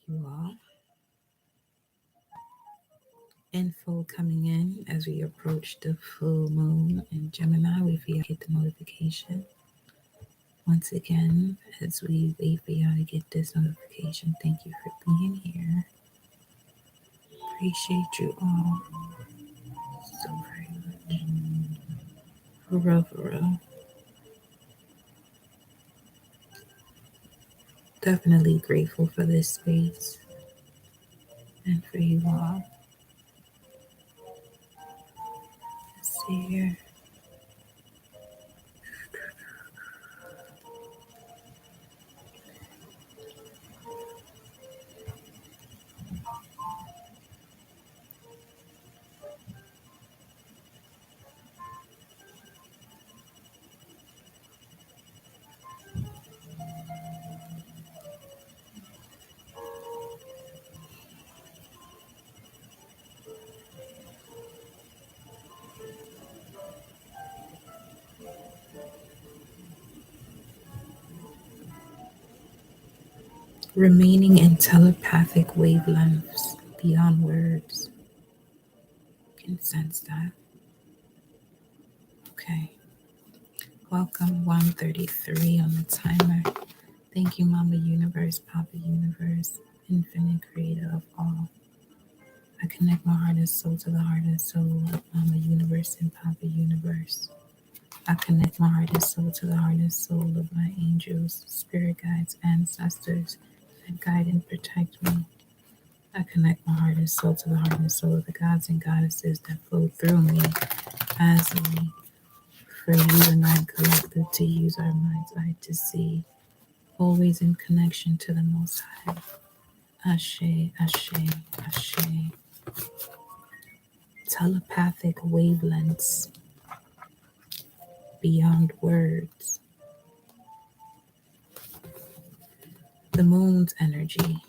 you all. Info coming in as we approach the full moon in Gemini. We for y'all get the notification. Once again, as we wait for y'all to get this notification, thank you for being here. Appreciate you all so very much. For real, for real. Definitely grateful for this space and for you all. Let's see here. Remaining in telepathic wavelengths beyond words. Can sense that. Okay. Welcome 133 on the timer. Thank you, Mama Universe, Papa Universe, Infinite Creator of all. I connect my heart and soul to the heart and soul of Mama Universe and Papa Universe. I connect my heart and soul to the heart and soul of my angels, spirit guides, ancestors that guide and protect me. I connect my heart and soul to the heart and soul of the gods and goddesses that flow through me as we, for you and I collective to use our mind's eye to see, always in connection to the Most High. Ashe, Ashe, Ashe. Telepathic wavelengths beyond words. The moon's energy.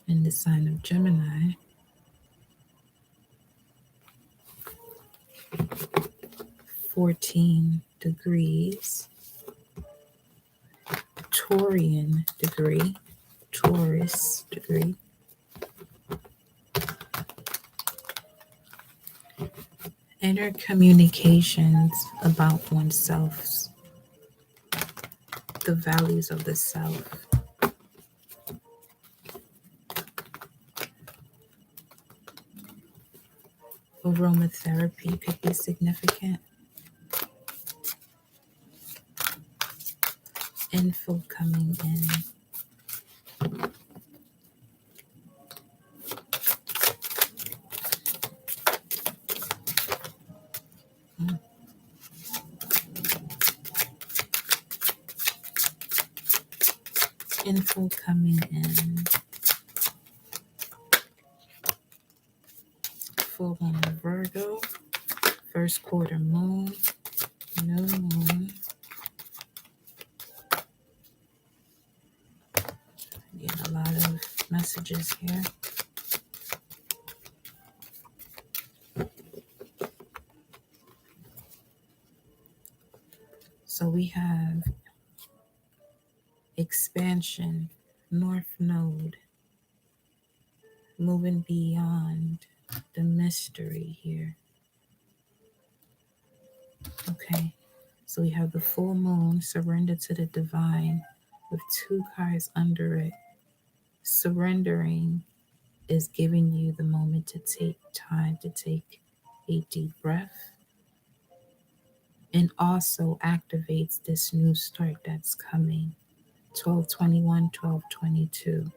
In the sign of Gemini. 14 degrees. Taurian degree. Taurus degree. Inner communications about oneself, the values of the self. Aromatherapy could be significant. Info coming in. Info coming in. Full moon Virgo. First quarter moon. New moon. Getting a lot of messages here. So we have expansion, North Node, moving beyond the mystery here. Okay, so we have the full moon, surrender to the divine, with 2 cards under it. Surrendering is giving you the moment to take time to take a deep breath, and also activates this new start that's coming. 12/21, 12/22.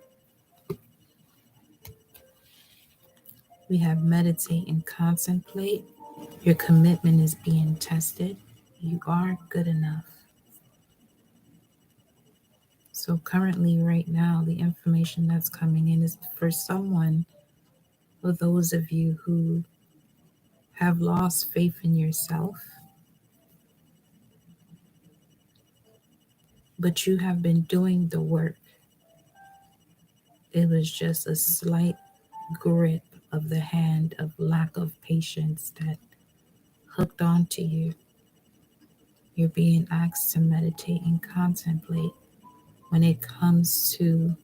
We have meditate and contemplate. Your commitment is being tested. You are good enough. So currently, right now, the information that's coming in is for someone, for those of you who have lost faith in yourself, but you have been doing the work. It was just a slight grip of the hand of lack of patience that hooked onto you. You're being asked to meditate and contemplate when it comes to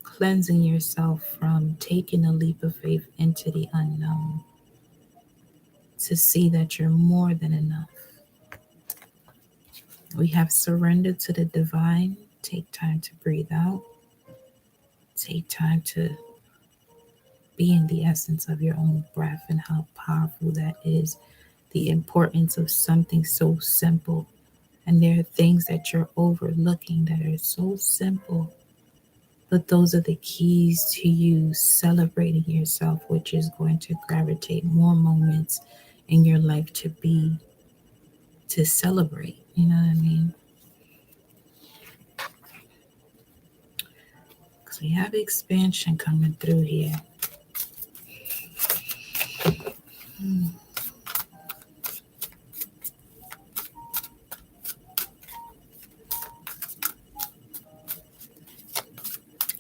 cleansing yourself from taking a leap of faith into the unknown, to see that you're more than enough. We have surrendered to the divine. Take time to breathe out. Take time to be in the essence of your own breath and how powerful that is. The importance of something so simple. And there are things that you're overlooking that are so simple. But those are the keys to you celebrating yourself, which is going to gravitate more moments in your life to celebrate. You know what I mean? Because we have expansion coming through here.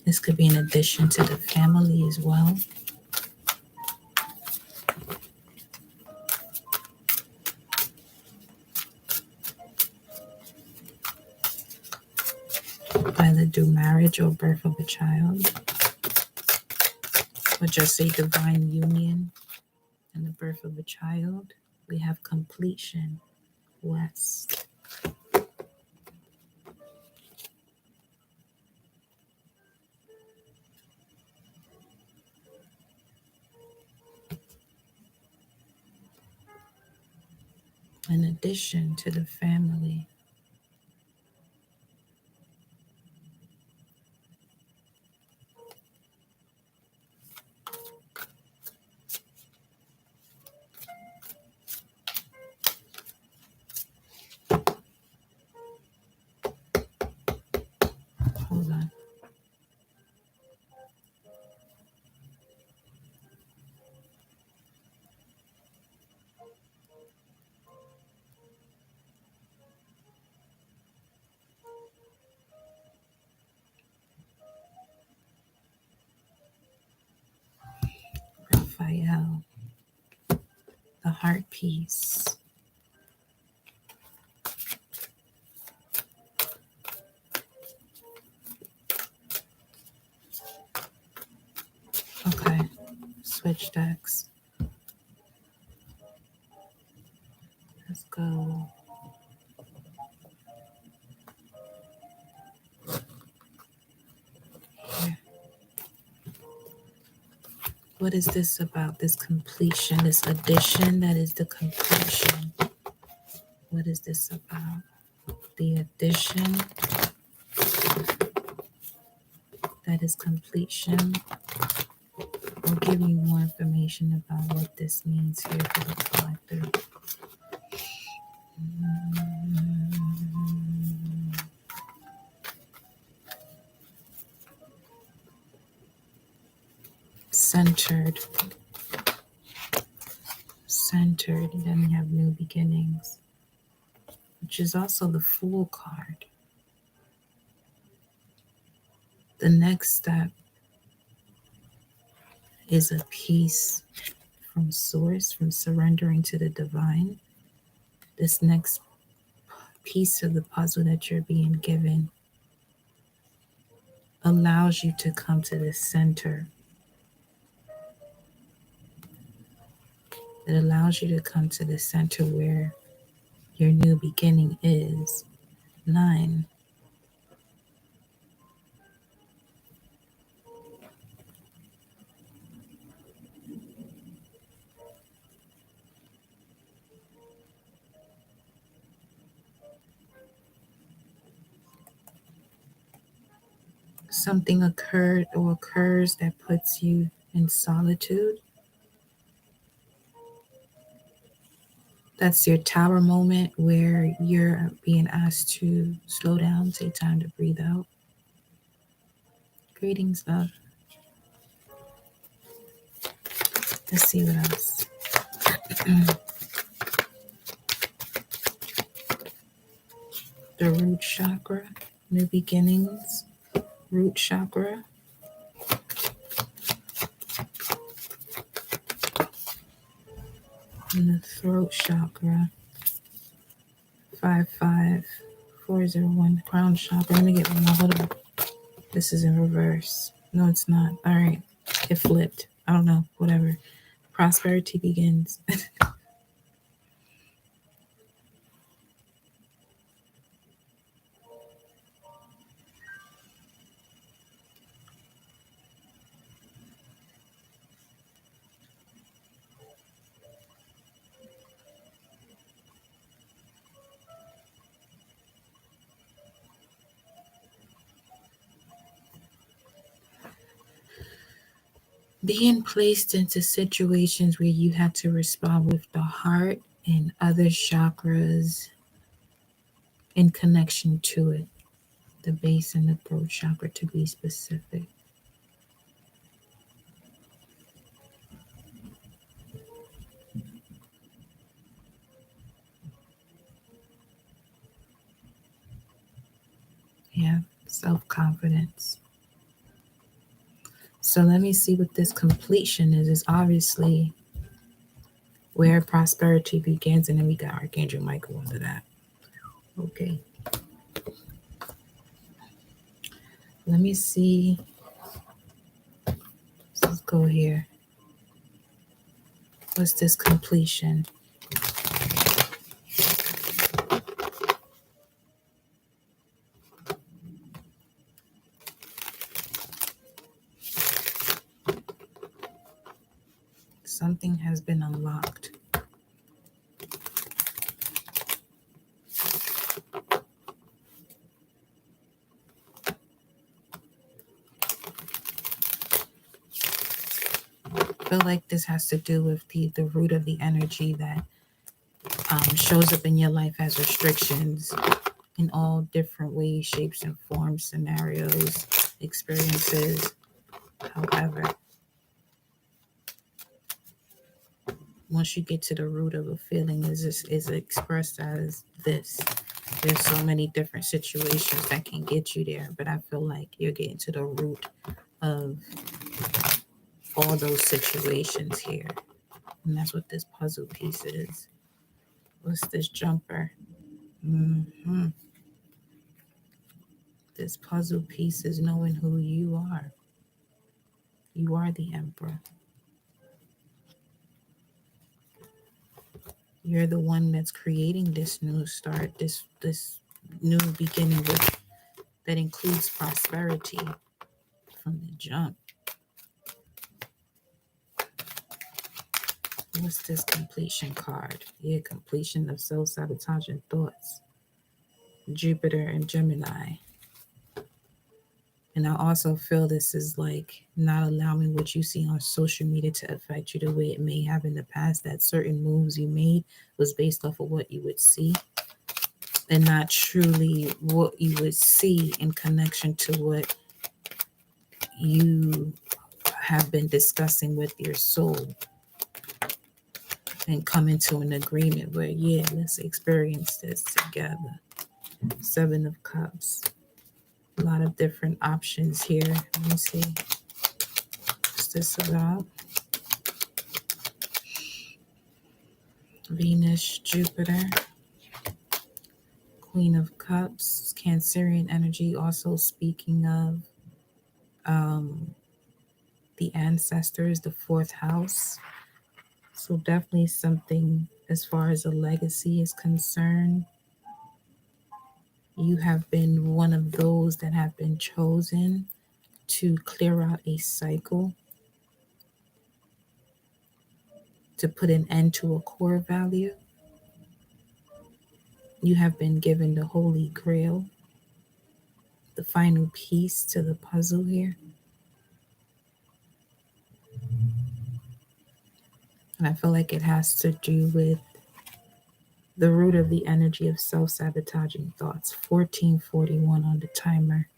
This could be an addition to the family as well. Either through marriage or birth of a child, or just a divine union and the birth of a child. We have completion, west. In addition to the family, hold on. Raphael, the heart piece. Okay, switch decks. Let's go. Here. What is this about? This completion, this addition that is the completion. What is this about? The addition that is completion. I'll give you more information about what this means here for the collective. Centered. Centered. Then we have new beginnings, which is also the Fool card. The next step is a piece from source, from surrendering to the divine. This next piece of the puzzle that you're being given allows you to come to the center. It allows you to come to the center where your new beginning is. 9. Something occurred or occurs that puts you in solitude. That's your tower moment where you're being asked to slow down, take time to breathe out. Greetings, love. Let's see what else. The root chakra, new beginnings, root chakra. And the throat chakra. 455-401 Crown Chakra. Let me get one more. Hold on. This is in reverse. No, it's not. All right. It flipped. I don't know. Whatever. Prosperity begins. Being placed into situations where you had to respond with the heart and other chakras in connection to it, the base and the throat chakra to be specific. Yeah, self-confidence. So let me see what this completion is. It's obviously where prosperity begins, and then we got Archangel Michael under that. Okay. Let me see. Let's go here. What's this completion? Something has been unlocked. I feel like this has to do with the root of the energy that shows up in your life as restrictions in all different ways, shapes, and forms, scenarios, experiences. However, once you get to the root of a feeling, is expressed as this. There's so many different situations that can get you there, but I feel like you're getting to the root of all those situations here. And that's what this puzzle piece is. What's this jumper? This puzzle piece is knowing who you are. You are the emperor. You're the one that's creating this new start, this new beginning with that includes prosperity from the jump. What's this completion card? Yeah, completion of self-sabotaging thoughts. Jupiter and Gemini. And I also feel this is like not allowing what you see on social media to affect you the way it may have in the past, that certain moves you made was based off of what you would see and not truly what you would see in connection to what you have been discussing with your soul and come into an agreement where, yeah, let's experience this together. Seven of Cups. A lot of different options here. Let me see. What's this about? Venus, Jupiter. Queen of Cups. Cancerian energy. Also speaking of the ancestors, the fourth house. So definitely something as far as a legacy is concerned. You have been one of those that have been chosen to clear out a cycle, to put an end to a core value. You have been given the Holy Grail, the final piece to the puzzle here. And I feel like it has to do with the root of the energy of self-sabotaging thoughts. 1441 on the timer.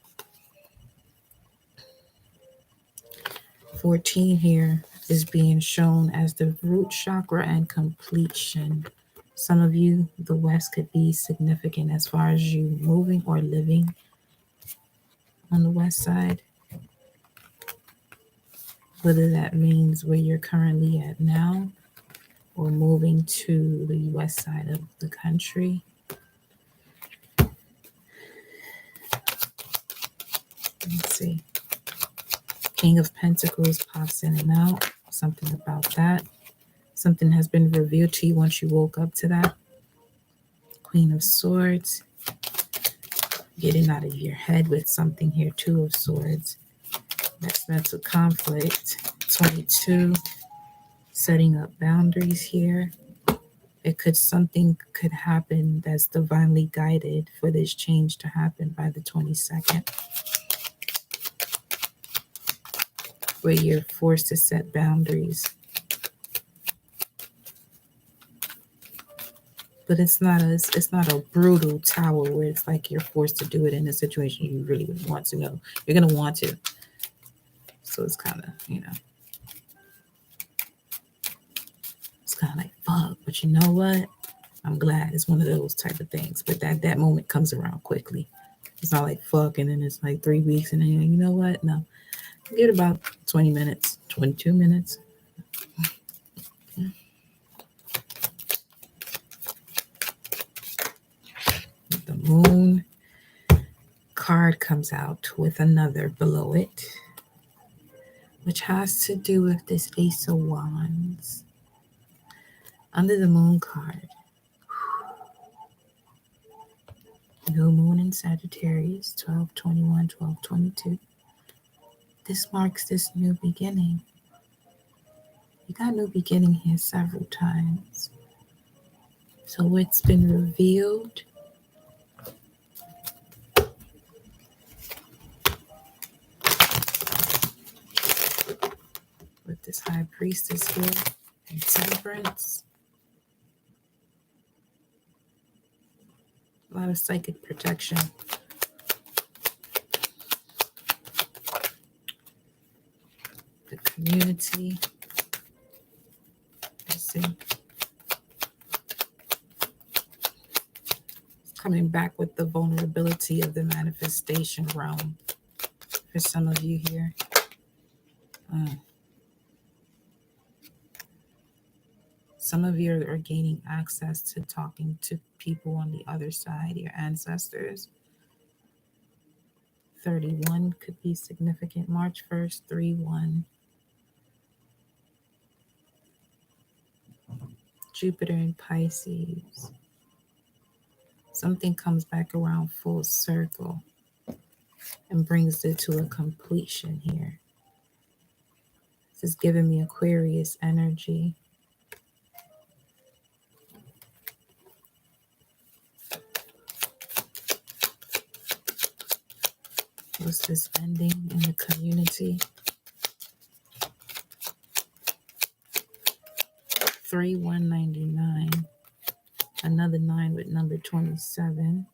14 here is being shown as the root chakra and completion. Some of you, the West could be significant as far as you moving or living on the West side. Whether that means where you're currently at now or moving to the West side of the country. Let's see. King of Pentacles pops in and out. Something about that. Something has been revealed to you once you woke up to that. Queen of Swords. Getting out of your head with something here. Two of Swords. That's mental conflict. 22. Setting up boundaries here. Something could happen that's divinely guided for this change to happen by the 22nd. Where you're forced to set boundaries. But it's not a brutal tower where it's like you're forced to do it in a situation you really wouldn't want to. No, you're gonna want to. So it's kind of, it's kind of like fuck. But you know what? I'm glad it's one of those type of things. But that moment comes around quickly. It's not like fuck and then it's like 3 weeks and then you know what? No, give it about 20 minutes, 22 minutes. The moon card comes out with another below it, which has to do with this Ace of Wands. Under the moon card, new moon in Sagittarius, 12/21, 12/22. This marks this new beginning. You got new beginning here several times. So what's been revealed with this High Priestess here and Temperance. A lot of psychic protection. The community. Let's see. Coming back with the vulnerability of the manifestation realm for some of you here. Some of you are gaining access to talking to people on the other side, your ancestors. 31 could be significant. March 1st, 3/1. Jupiter in Pisces. Something comes back around full circle and brings it to a completion here. This is giving me Aquarius energy. What's this ending in the community? 3/199. Another 9 with number 27.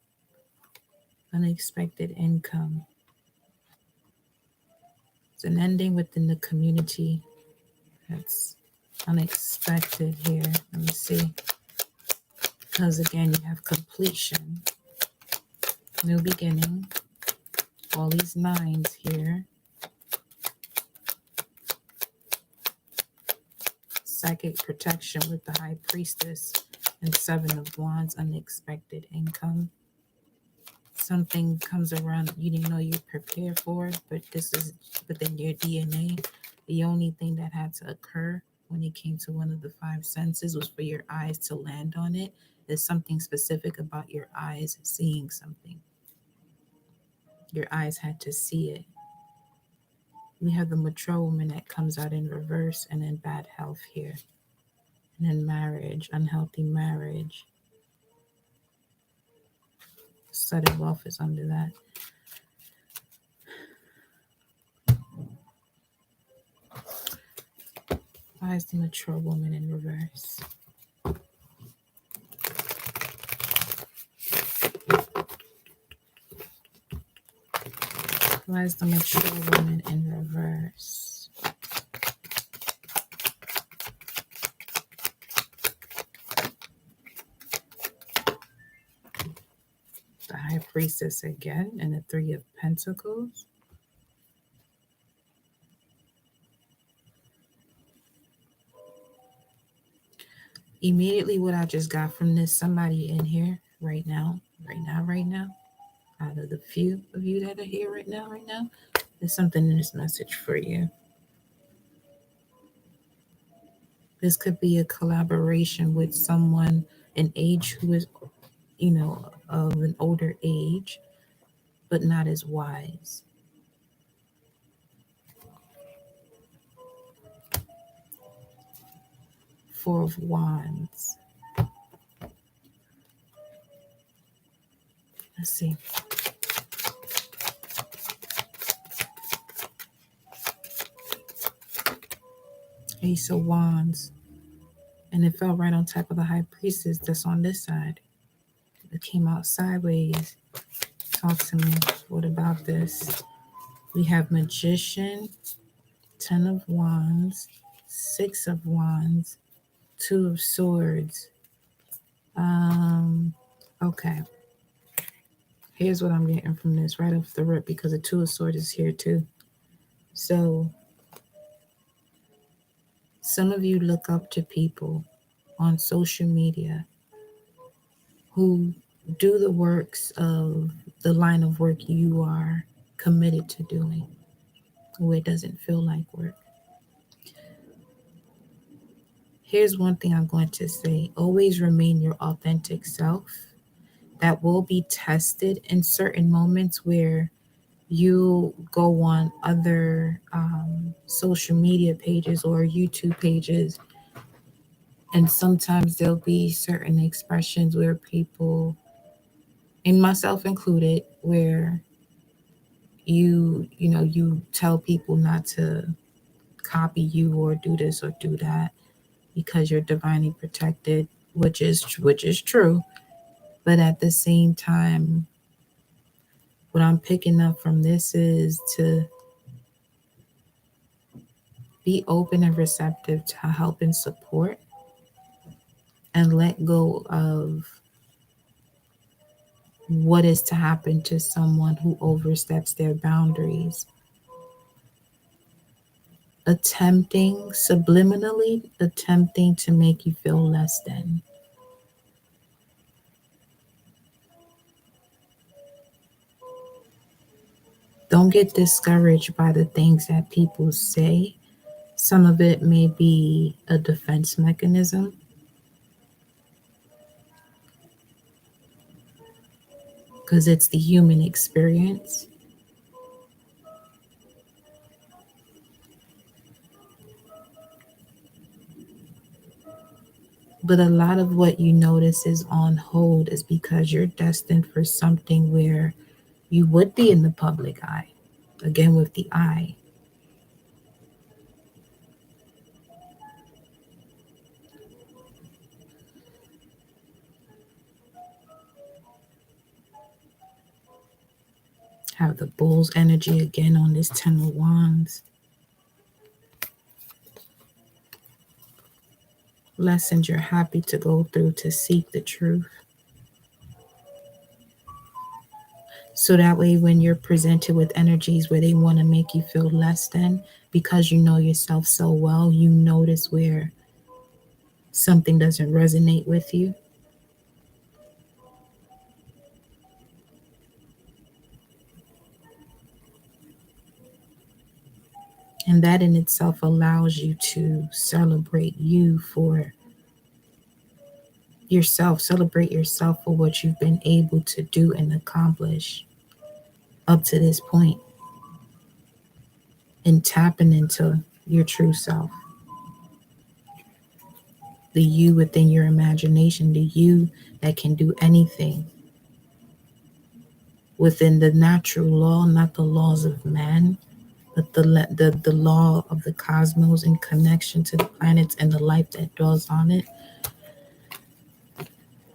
Unexpected income. It's an ending within the community that's unexpected here. Let me see. Because again, you have completion, new beginning, all these 9s here. Psychic protection with the High Priestess and 7 of Wands, unexpected income. Something comes around you didn't know you're prepared for, but this is within your DNA. The only thing that had to occur when it came to one of the 5 senses was for your eyes to land on it. There's something specific about your eyes seeing something. Your eyes had to see it. We have the mature woman that comes out in reverse, and then bad health here. And then marriage, unhealthy marriage. Sudden wealth is under that. Why is the mature woman in reverse? Why is the mature woman in reverse? The High Priestess again, and the 3 of Pentacles. Immediately what I just got from this, somebody in here right now, Out of the few of you that are here right now, there's something in this message for you. This could be a collaboration with someone an age who is, of an older age, but not as wise. Four of Wands. Let's see. Ace of Wands. And it fell right on top of the High Priestess that's on this side. It came out sideways. Talk to me. What about this? We have Magician, 10 of Wands, 6 of Wands, 2 of Swords. Okay. Here's what I'm getting from this right off the rip, because the 2 of Swords is here too. So some of you look up to people on social media who do the works of the line of work you are committed to doing, where it doesn't feel like work. Here's one thing I'm going to say. Always remain your authentic self. That will be tested in certain moments where you go on other social media pages or YouTube pages, and sometimes there'll be certain expressions where people, and myself included, where you tell people not to copy you or do this or do that because you're divinely protected, which is true. But at the same time, what I'm picking up from this is to be open and receptive to help and support, and let go of what is to happen to someone who oversteps their boundaries. Subliminally attempting to make you feel less than. Don't get discouraged by the things that people say. Some of it may be a defense mechanism. Because it's the human experience. But a lot of what you notice is on hold is because you're destined for something where you would be in the public eye. Again, with the eye. Have the bull's energy again on this 10 of Wands. Lessons you're happy to go through to seek the truth. So that way when you're presented with energies where they want to make you feel less than, because you know yourself so well, you notice where something doesn't resonate with you. And that in itself allows you to celebrate you for yourself. Celebrate yourself for what you've been able to do and accomplish up to this point. And tapping into your true self. The you within your imagination. The you that can do anything. Within the natural law, not the laws of man. But the law of the cosmos in connection to the planets and the life that dwells on it.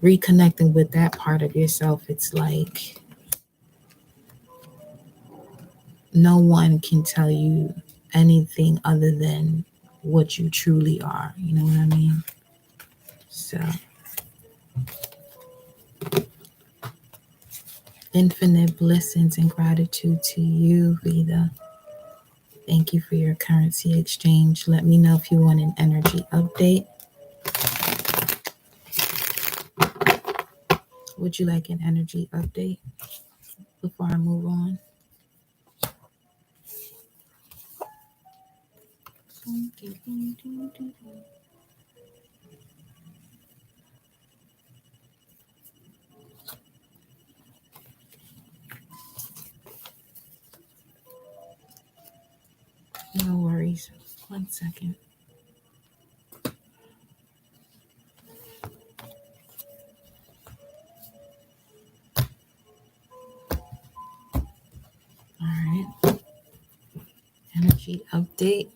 Reconnecting with that part of yourself, it's like no one can tell you anything other than what you truly are. You know what I mean? So, infinite blessings and gratitude to you, Vida. Thank you for your currency exchange. Let me know if you want an energy update. Would you like an energy update? before I move on. No worries. 1 second. All right. Energy update.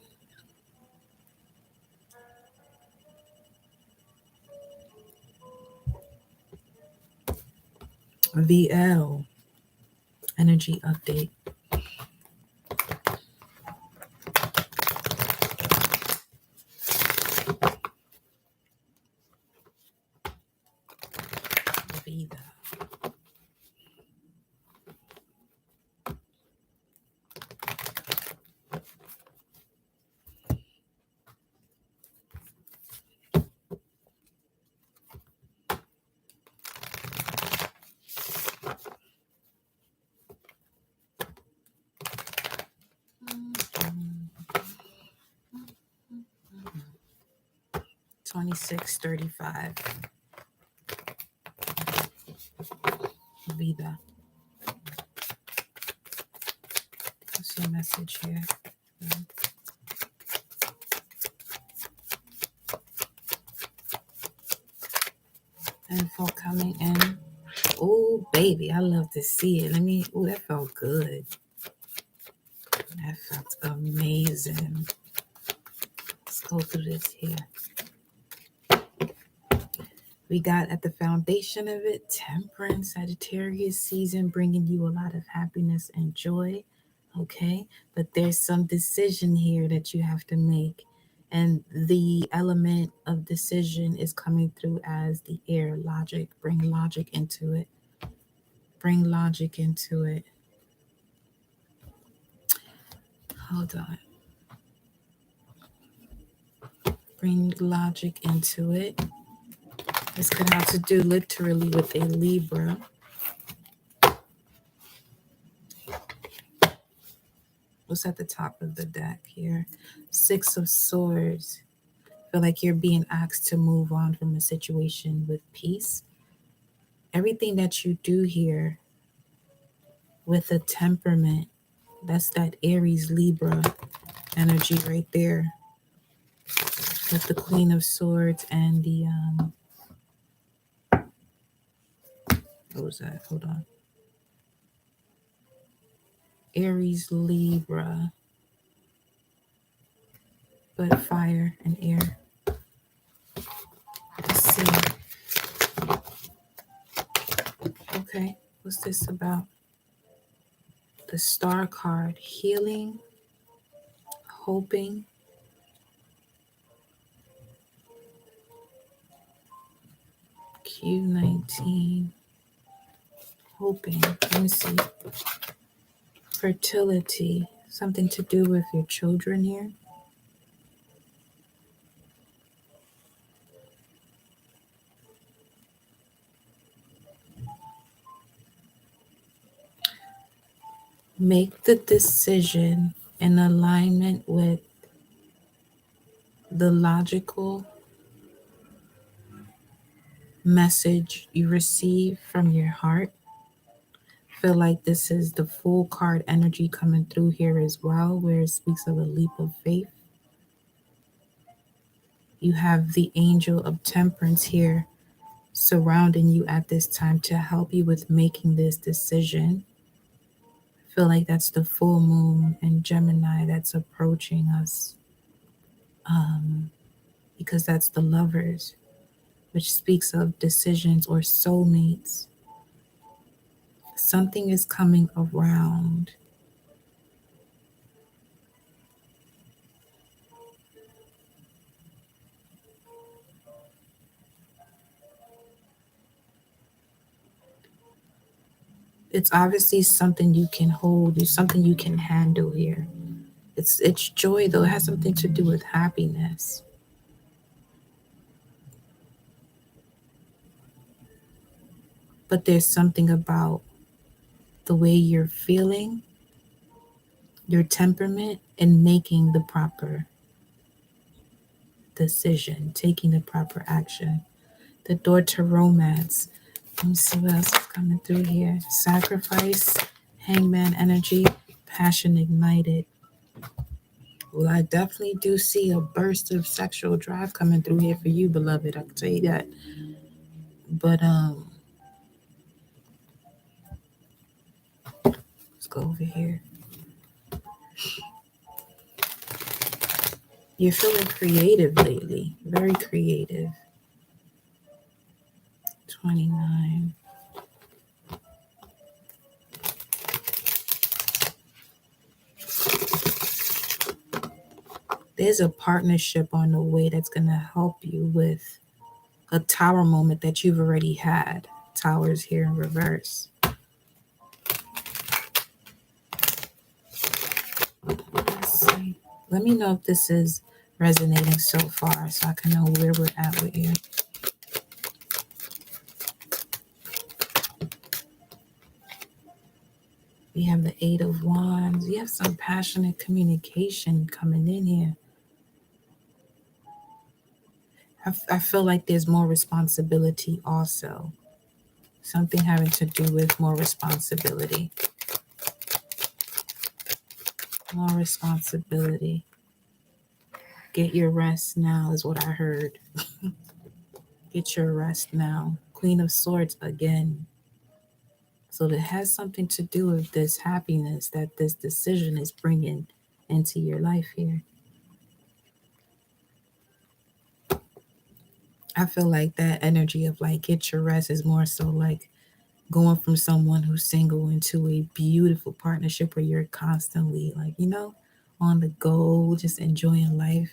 VL. Energy update. Vida. 2635. Vida. What's your message here? Info coming in. Oh, baby, I love to see it. That felt good. That felt amazing. Let's go through this here. We got at the foundation of it, Temperance, Sagittarius season, bringing you a lot of happiness and joy. Okay, but there's some decision here that you have to make. And the element of decision is coming through as the air, logic. Bring logic into it. Bring logic into it. Hold on. Bring logic into it. This could have to do literally with a Libra. What's at the top of the deck here? 6 of Swords. Feel like you're being asked to move on from a situation with peace. Everything that you do here with a temperament, that's that Aries Libra energy right there. With the Queen of Swords and the what was that? Hold on. Aries Libra. But fire and air. Let's see. Okay, what's this about? The Star card, healing, hoping, Q19, hoping. Let me see. Fertility, something to do with your children here. Make the decision in alignment with the logical message you receive from your heart. Feel like this is the full card energy coming through here as well, where it speaks of a leap of faith. You have the angel of temperance here surrounding you at this time to help you with making this decision. Feel like that's the full moon in Gemini that's approaching us, because that's the Lovers, which speaks of decisions or soulmates. Something is coming around. It's obviously something you can hold, it's something you can handle here. It's joy, though. It has something to do with happiness. But there's something about the way you're feeling, your temperament, and making the proper decision, taking the proper action. The door to romance. Let me see what else is coming through here. Sacrifice, hangman energy, passion ignited. Well, I definitely do see a burst of sexual drive coming through here for you, beloved. I can tell you that. But let's go over here. You're feeling creative lately. Very creative. 29. There's a partnership on the way that's going to help you with a tower moment that you've already had. Towers here in reverse. Let's see. Let me know if this is resonating so far so I can know where we're at with you. We have the Eight of Wands. You have some passionate communication coming in here. I feel like there's more responsibility also. Something having to do with more responsibility. More responsibility. Get your rest now is what I heard. Get your rest now. Queen of Swords again. So it has something to do with this happiness that this decision is bringing into your life here. I feel like that energy of like get your rest is more so like going from someone who's single into a beautiful partnership where you're constantly like, on the go, just enjoying life.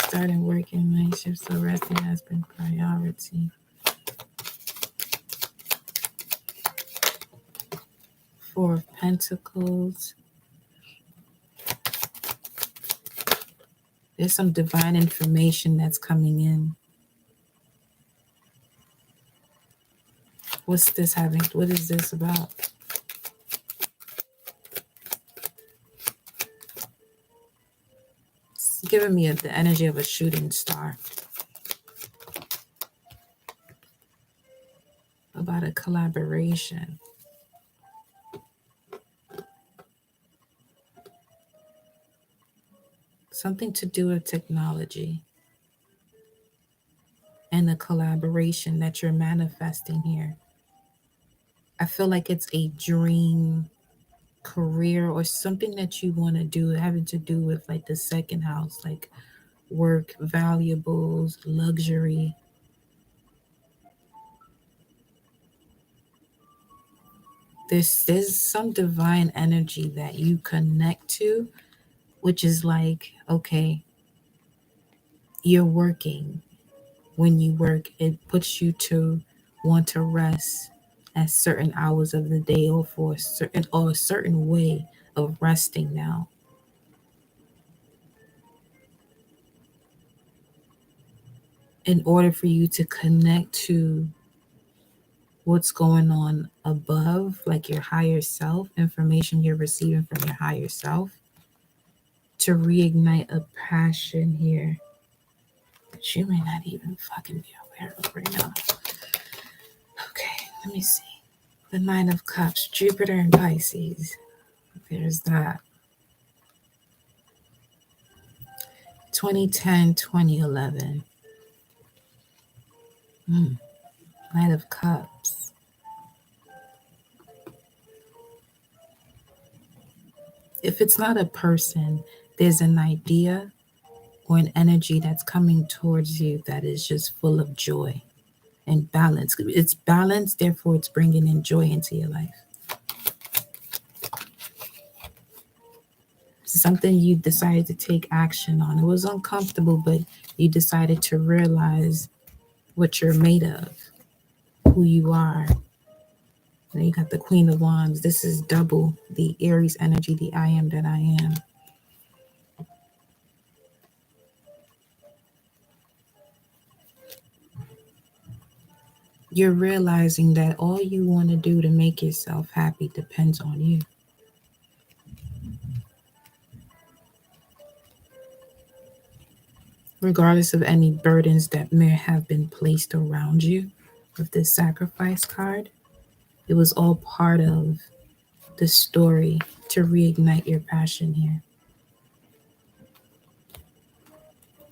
Starting working night shift, so resting has been priority. Four of Pentacles. There's some divine information that's coming in. What is this about? It's giving me the energy of a shooting star. About a collaboration. Something to do with technology. And the collaboration that you're manifesting here. I feel like it's a dream career or something that you want to do having to do with like the second house, like work, valuables, luxury. There's some divine energy that you connect to, which is like, okay, you're working. When you work, it puts you to want to rest at certain hours of the day or for a certain way of resting now. In order for you to connect to what's going on above, like your higher self, information you're receiving from your higher self, to reignite a passion here that you may not even fucking be aware of right now. Okay, let me see. The Nine of Cups, Jupiter and Pisces. There's that. 2010, 2011. Knight of Cups. If it's not a person, there's an idea or an energy that's coming towards you that is just full of joy and balance. It's balanced, therefore it's bringing in joy into your life. Something you decided to take action on. It was uncomfortable, but you decided to realize what you're made of, who you are. Then you got the Queen of Wands. This is double the Aries energy, the I am that I am. You're realizing that all you want to do to make yourself happy depends on you. Regardless of any burdens that may have been placed around you with this sacrifice card, it was all part of the story to reignite your passion here.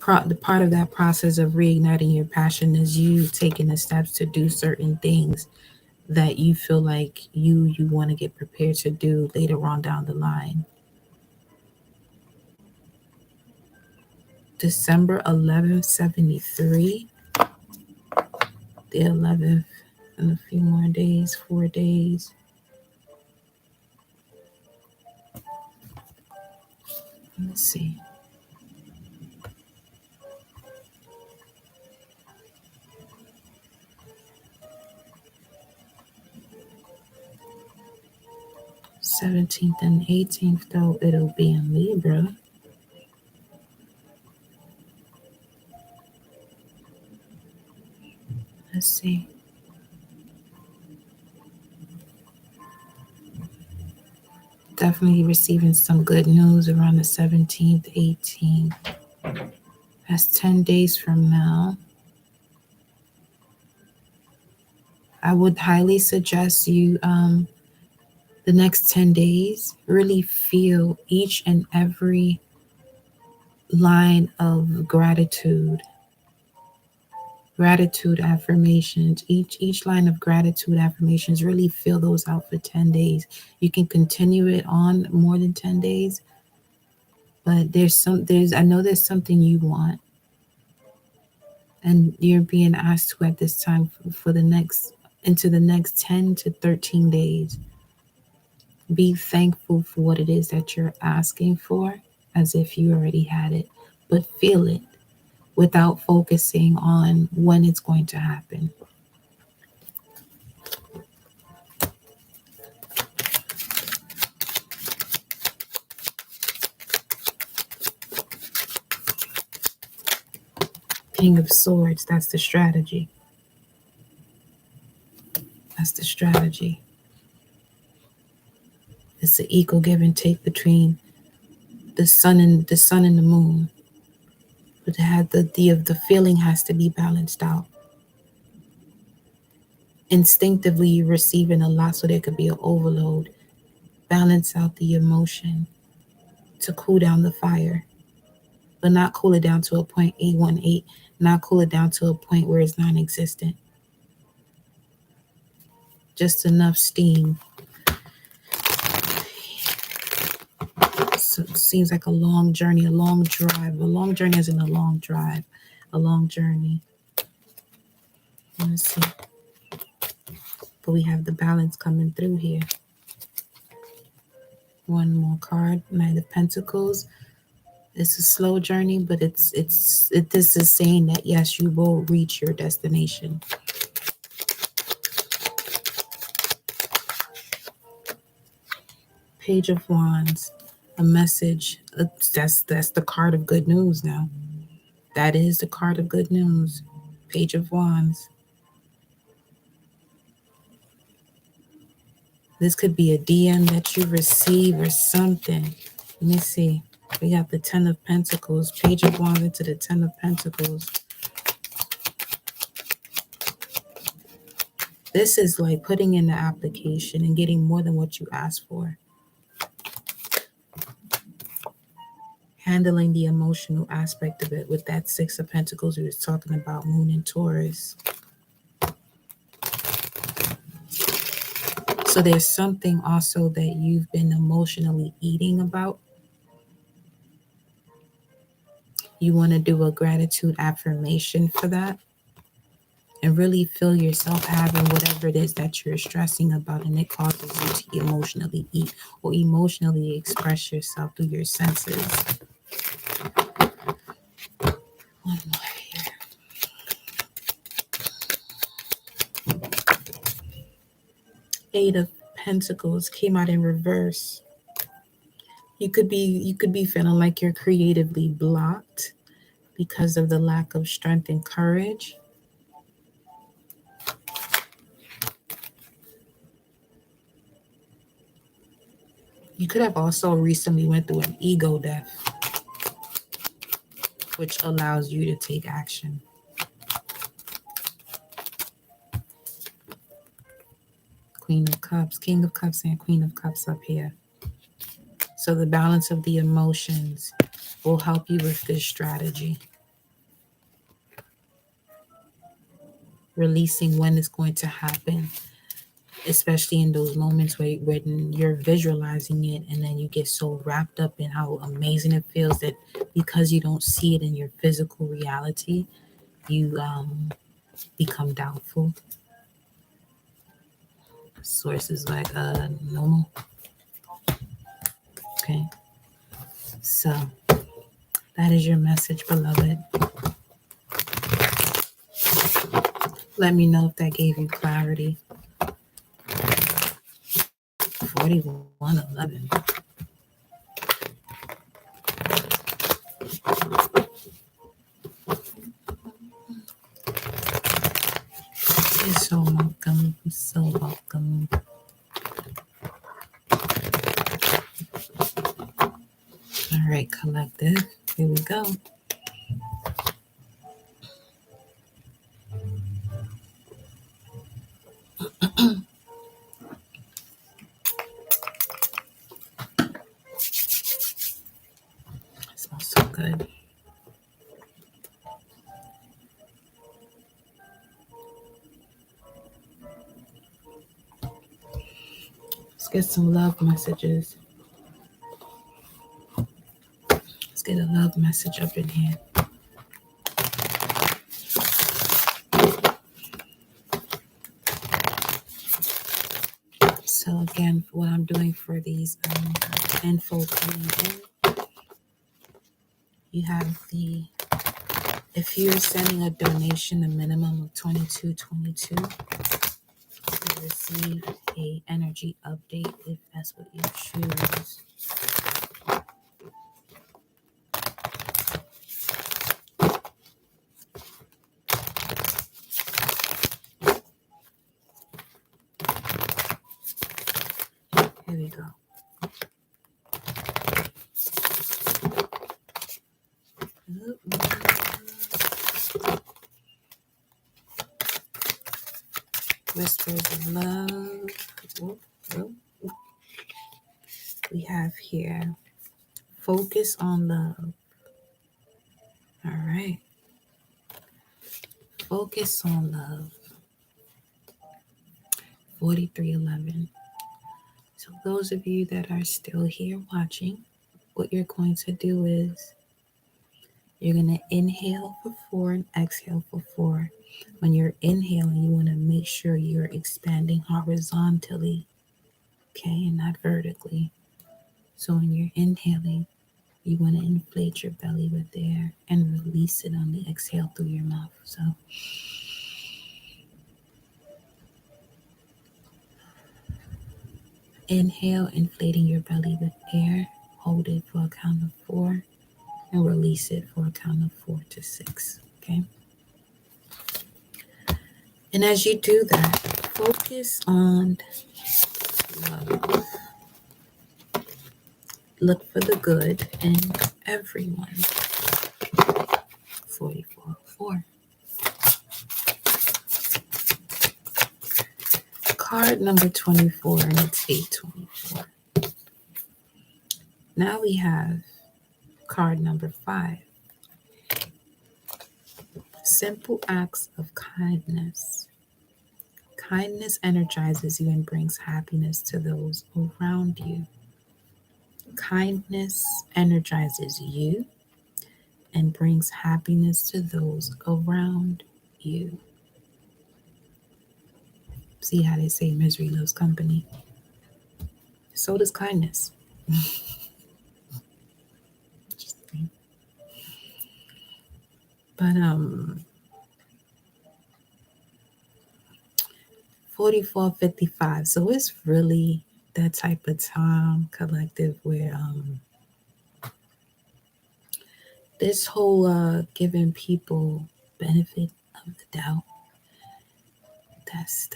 The part of that process of reigniting your passion is you taking the steps to do certain things that you feel like you want to get prepared to do later on down the line. December 11th, 73, the 11th, in a few more days, 4 days. Let's see. '17th and '18th, though, it'll be in Libra. Let's see. Definitely receiving some good news around the 17th, 18th. That's 10 days from now. I would highly suggest you, the next 10 days, really feel each and every line of gratitude affirmations, each line of gratitude affirmations. Really feel those out for 10 days. You can continue it on more than 10 days, but I know there's something you want, and you're being asked to at this time for the next into the next 10 to 13 days. Be thankful for what it is that you're asking for, as if you already had it, but feel it without focusing on when it's going to happen. King of Swords, that's the strategy. That's the strategy. It's the equal give and take between the sun and the moon. But the feeling has to be balanced out. Instinctively, you're receiving a lot, so there could be an overload. Balance out the emotion to cool down the fire, but not cool it down to a point 818, not cool it down to a point where it's non-existent. Just enough steam. So it seems like a long journey, a long drive. A long journey isn't a long drive, a long journey. Let's see. But we have the balance coming through here. One more card, Knight of Pentacles. It's a slow journey, but this is saying that yes, you will reach your destination. Page of Wands, a message. That's the card of good news now. That is the card of good news. Page of Wands. This could be a DM that you receive or something. Let me see. We got the 10 of Pentacles. Page of Wands into the 10 of Pentacles. This is like putting in the application and getting more than what you asked for. Handling the emotional aspect of it with that 6 of Pentacles we was talking about, Moon and Taurus. So there's something also that you've been emotionally eating about. You want to do a gratitude affirmation for that and really feel yourself having whatever it is that you're stressing about, and it causes you to emotionally eat or emotionally express yourself through your senses. One more here. Eight of Pentacles came out in reverse. You could be feeling like you're creatively blocked because of the lack of strength and courage. You could have also recently went through an ego death, which allows you to take action. Queen of Cups, King of Cups, and Queen of Cups up here. So the balance of the emotions will help you with this strategy. Releasing when it's going to happen, especially in those moments when you're visualizing it and then you get so wrapped up in how amazing it feels that because you don't see it in your physical reality, you become doubtful. Source is like normal. Okay, so that is your message, beloved. Let me know if that gave you clarity. 4111. You're so welcome. You're so welcome. All right, collective. Here we go. It smells so good. Let's get some love messages. Let's get a love message up in here. So again, what I'm doing for these info coming in, you have if you're sending a donation, a minimum of $22.22, you receive a energy update if that's what you choose. Here we go. Whispers of love. We have here, focus on love. All right. Focus on love. 4311. So those of you that are still here watching, what you're going to do is you're going to inhale for 4 and exhale for 4. When you're inhaling, you want to make sure you're expanding horizontally, okay, and not vertically. So when you're inhaling, you want to inflate your belly with air and release it on the exhale through your mouth. So inhale, inflating your belly with air. Hold it for a count of 4 and release it for a count of 4 to 6. Okay. And as you do that, focus on love. Look for the good in everyone. 4404. Card number 24, and it's 824. Now we have card number 5. Simple acts of kindness. Kindness energizes you and brings happiness to those around you. Kindness energizes you and brings happiness to those around you. See how they say misery loves company? So does kindness. But 4455. So it's really that type of time, collective, where this whole giving people benefit of the doubt, that's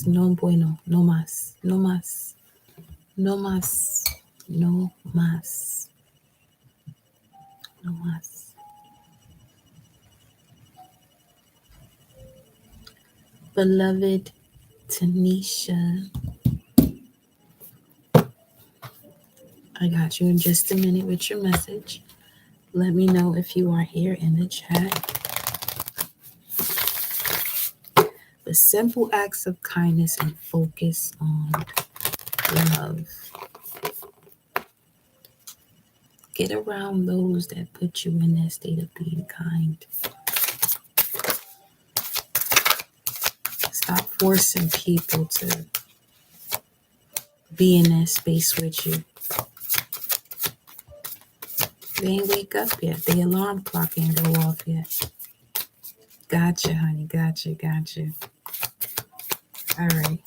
no bueno, no mas, No más. No más. No más. Beloved Tanisha, I got you in just a minute with your message. Let me know if you are here in the chat. But simple acts of kindness and focus on love. Get around those that put you in that state of being kind. Stop forcing people to be in that space with you. They ain't wake up yet. The alarm clock ain't go off yet. Gotcha, honey. Gotcha. All right.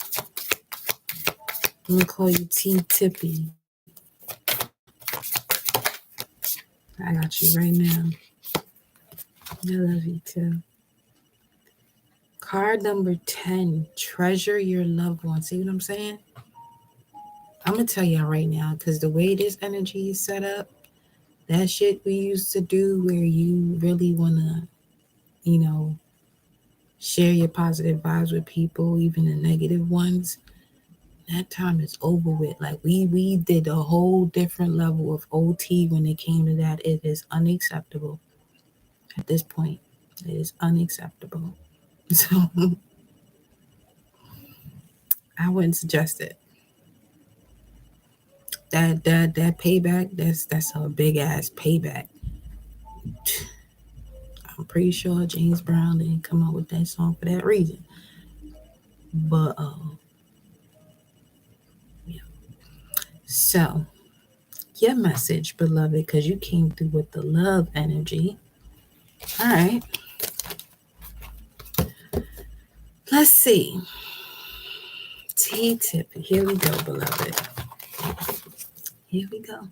I'm going to call you T Tippy. I got you right now. I love you too. Card number 10. Treasure your loved ones. See what I'm saying? I'm going to tell y'all right now, because the way this energy is set up, that shit we used to do where you really want to, share your positive vibes with people, even the negative ones, that time is over with. Like we did a whole different level of OT when it came to that. It is unacceptable at this point. It is unacceptable. So I wouldn't suggest it. That payback, that's a big ass payback. I'm pretty sure James Brown didn't come up with that song for that reason. But yeah. So your message, beloved, because you came through with the love energy. All right. Let's see. T-tip. Here we go, beloved. Here we go.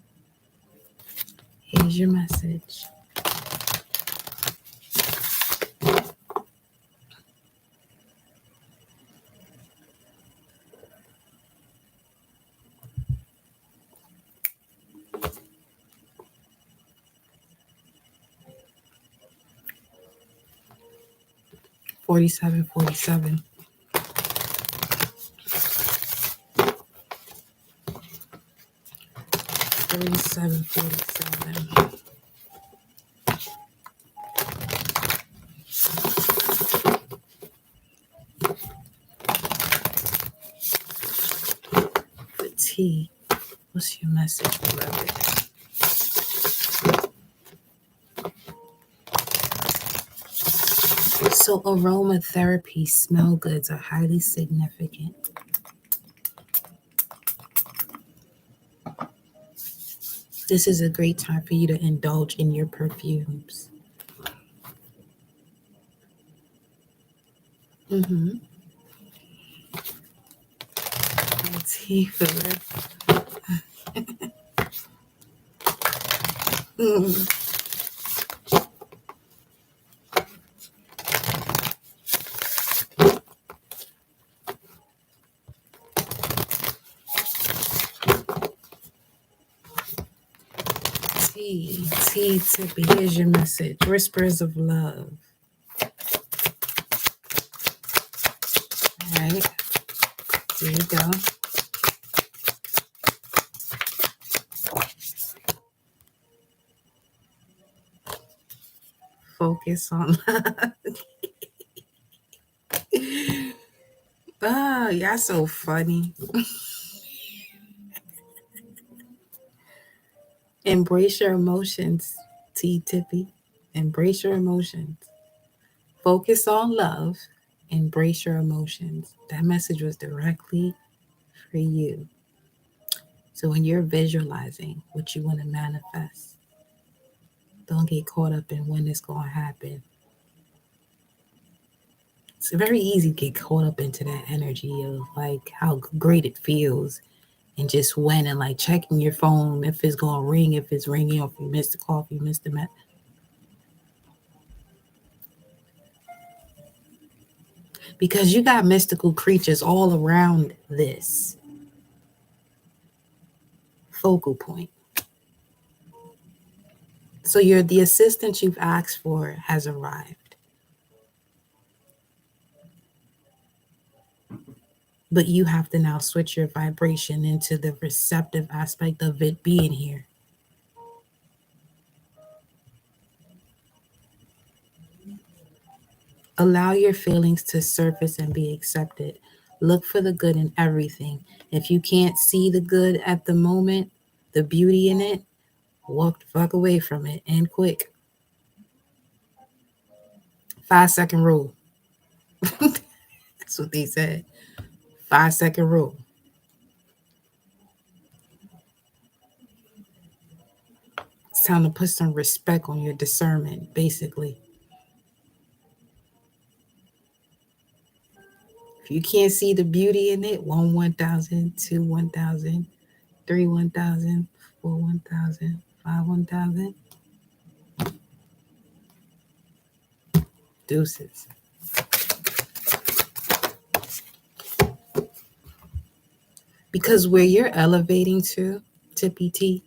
Here's your message. $47.47. 47.47. For T, what's your message, beloved? So aromatherapy, smell goods are highly significant. This is a great time for you to indulge in your perfumes. Mm-hmm. T for real. Tippy, here's your message. Whispers of love. All right. There you go. Focus on love. Oh, y'all so funny. Embrace your emotions, T Tippy. Embrace your emotions. Focus on love. Embrace your emotions. That message was directly for you. So when you're visualizing what you want to manifest, don't get caught up in when it's going to happen. It's very easy to get caught up into that energy of like how great it feels and just when and like checking your phone if it's going to ring, if it's ringing, or if you missed the call, if you missed the message. Because you got mystical creatures all around this. focal point. So the assistance you've asked for has arrived. But you have to now switch your vibration into the receptive aspect of it being here. Allow your feelings to surface and be accepted. Look for the good in everything. If you can't see the good at the moment, the beauty in it, walk the fuck away from it and quick. 5-second rule. That's what they said. 5-second rule. It's time to put some respect on your discernment, basically. If you can't see the beauty in it, 1, 1,000, 2, 1,000, 3, 1,000, 4, 1,000, 5, 1,000. Deuces. Because where you're elevating to, tippy tippy,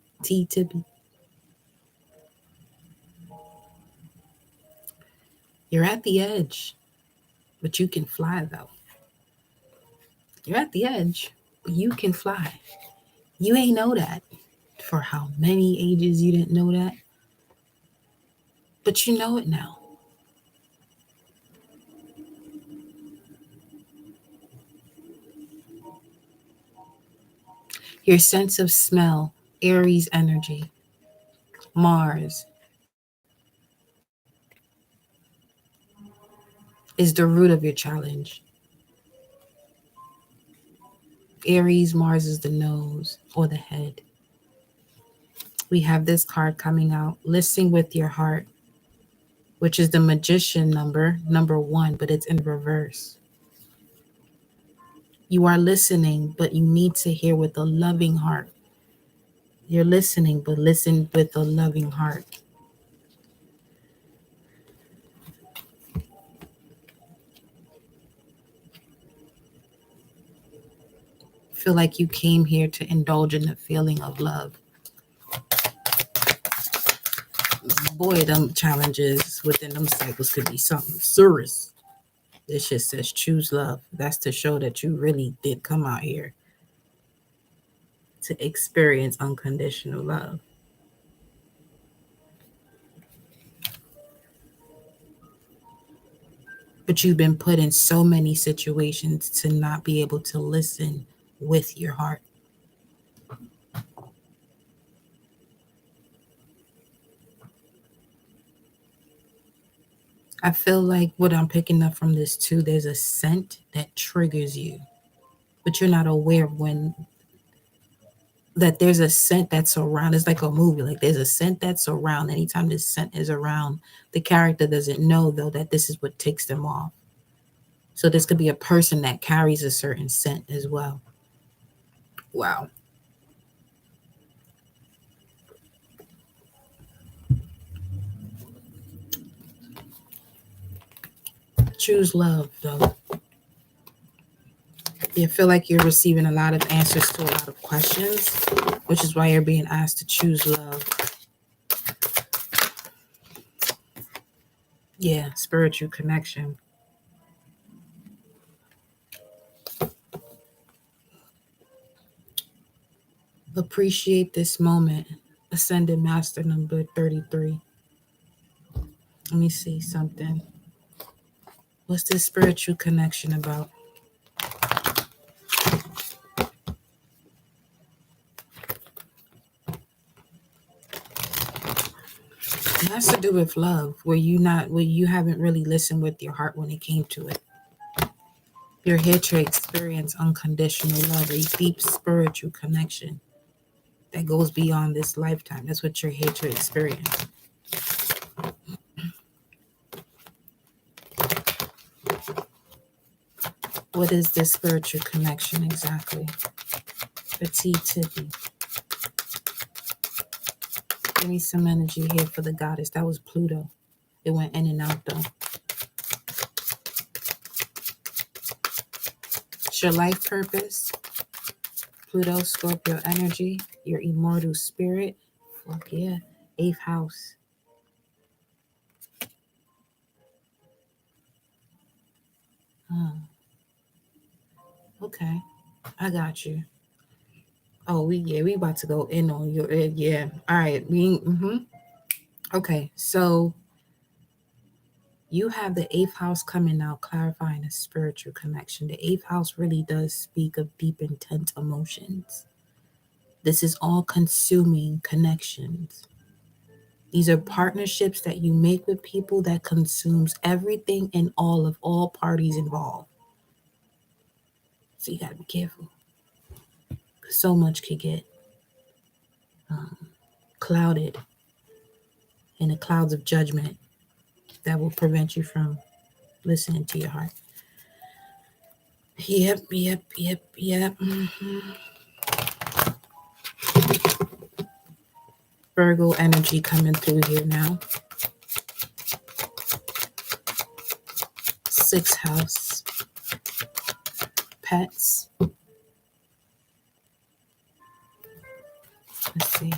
you're at the edge, but you can fly though. You're at the edge, but you can fly. You ain't know that. For how many ages you didn't know that? But you know it now. Your sense of smell, Aries energy, Mars, is the root of your challenge. Aries, Mars is the nose or the head. We have this card coming out, listen with your heart, which is the magician number 1, but it's in reverse. You are listening, but you need to hear with a loving heart. You're listening, but listen with a loving heart. Feel like you came here to indulge in the feeling of love. Boy, them challenges within them cycles could be something serious. This shit says choose love. That's to show that you really did come out here to experience unconditional love. But you've been put in so many situations to not be able to listen with your heart. I feel like what I'm picking up from this too, there's a scent that triggers you, but you're not aware when that there's a scent that's around. It's like a movie, like there's a scent that's around. Anytime this scent is around, the character doesn't know though that this is what takes them off. So this could be a person that carries a certain scent as well. Wow. Choose love though. You feel like you're receiving a lot of answers to a lot of questions, which is why you're being asked to choose love. Yeah, spiritual connection. Appreciate this moment. Ascended Master number 33. Let me see something. What's this spiritual connection about? It has to do with love, where you haven't really listened with your heart when it came to it. You're here to experience unconditional love, a deep spiritual connection that goes beyond this lifetime. That's what you're here to experience. What is this spiritual connection exactly? Petite Tippy. Give me some energy here for the goddess. That was Pluto. It went in and out though. It's your life purpose. Pluto, Scorpio energy. your immortal spirit. Fuck yeah. 8th house. Oh, okay. I got you. Oh, we about to go in on your yeah. All right. Okay. So you have the 8th house coming out, clarifying a spiritual connection. The 8th house really does speak of deep, intense emotions. This is all consuming connections. These are partnerships that you make with people that consumes everything and all of all parties involved. So you got to be careful. So much could get um, clouded in the clouds of judgment that will prevent you from listening to your heart. Yep. Virgo energy coming through here now. 6th house. Pets. Let's see.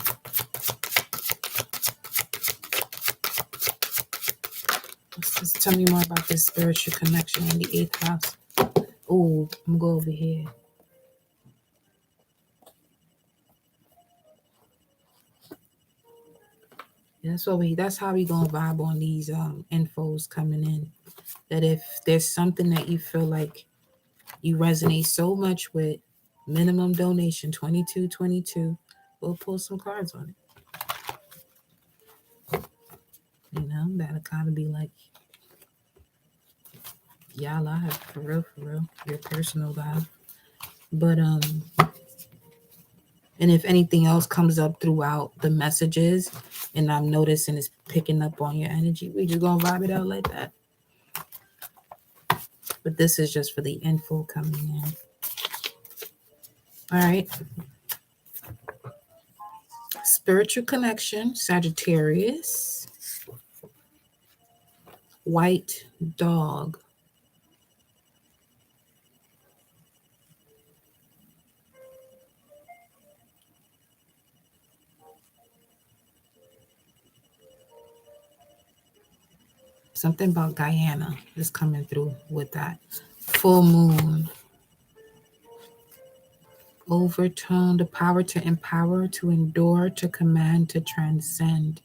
Just tell me more about this spiritual connection in the 8th house. Oh, I'm going to go over here. That's how we gonna vibe on these infos coming in. That if there's something that you feel like you resonate so much with, minimum donation 2222, we'll pull some cards on it. That'll kind of be like y'all live for real, your personal life. But and if anything else comes up throughout the messages and I'm noticing it's picking up on your energy, we just gonna vibe it out like that. But this is just for the info coming in. All right. Spiritual connection, Sagittarius. White dog. Something about Guyana is coming through with that. Full moon. Overtone, the power to empower, to endure, to command, to transcend.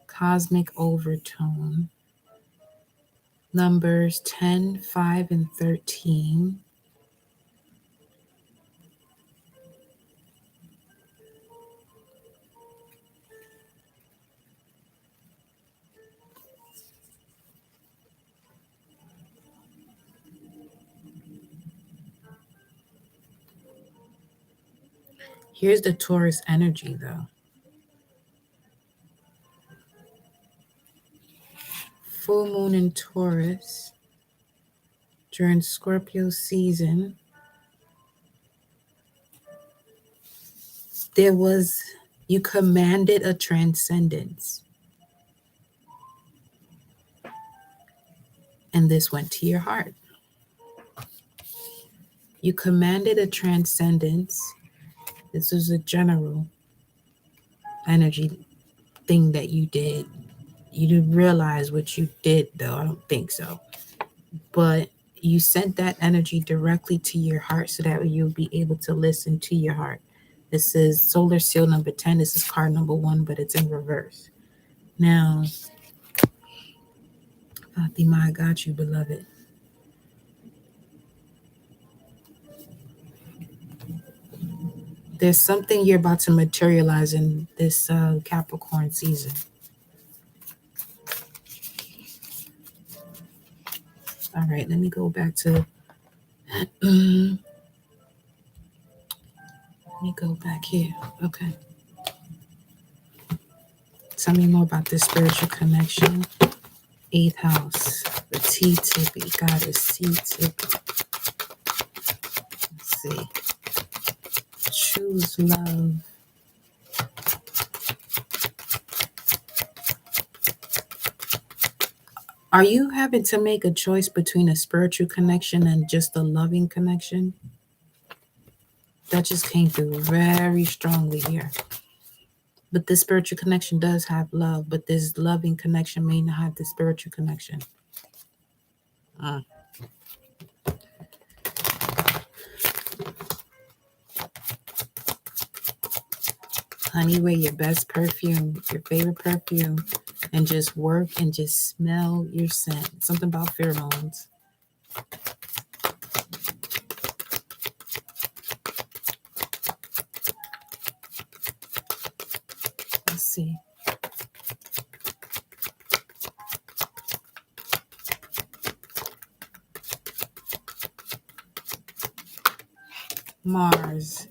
Cosmic overtone. Numbers 10, 5, and 13. Here's the Taurus energy, though. Full moon in Taurus during Scorpio season. You commanded a transcendence. And this went to your heart. You commanded a transcendence. This was a general energy thing that you did. You didn't realize what you did, though. I don't think so. But you sent that energy directly to your heart so that you'll be able to listen to your heart. This is solar seal number 10. This is card number 1, but it's in reverse. Now, Fatima, I got you, beloved. There's something you're about to materialize in this Capricorn season. All right, let me go back to. Let me go back here. Okay. Tell me more about this spiritual connection. 8th house, the T tippy, goddess T tippy. Let's see. Choose love. Are you having to make a choice between a spiritual connection and just a loving connection? That just came through very strongly here. But this spiritual connection does have love, but this loving connection may not have the spiritual connection. Honey, wear your best perfume, your favorite perfume, and just work and just smell your scent. Something about pheromones. Let's see. Mars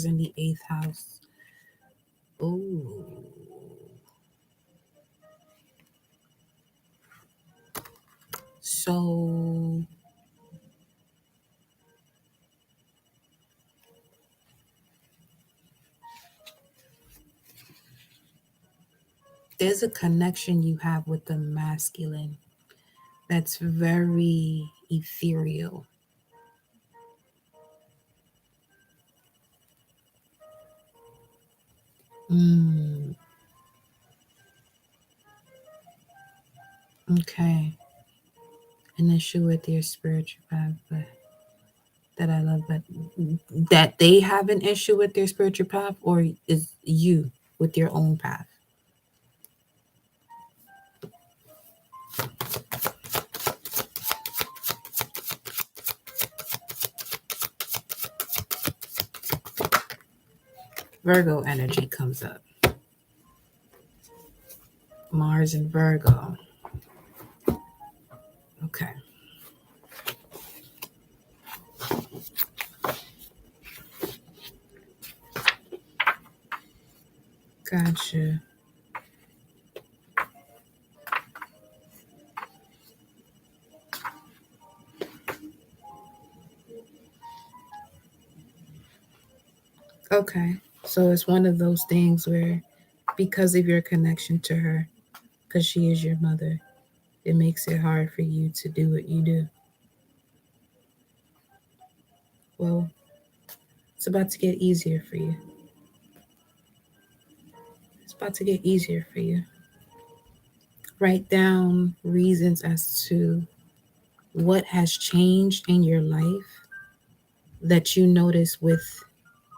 in the 8th house. Oh. So there's a connection you have with the masculine that's very ethereal. Mm, okay. An issue with your spiritual path, but that I love, but that they have an issue with their spiritual path, or is you with your own path? Virgo energy comes up. Mars and Virgo. Okay. Gotcha. Okay. So it's one of those things where, because of your connection to her, because she is your mother, it makes it hard for you to do what you do. Well, it's about to get easier for you. It's about to get easier for you. Write down reasons as to what has changed in your life that you notice with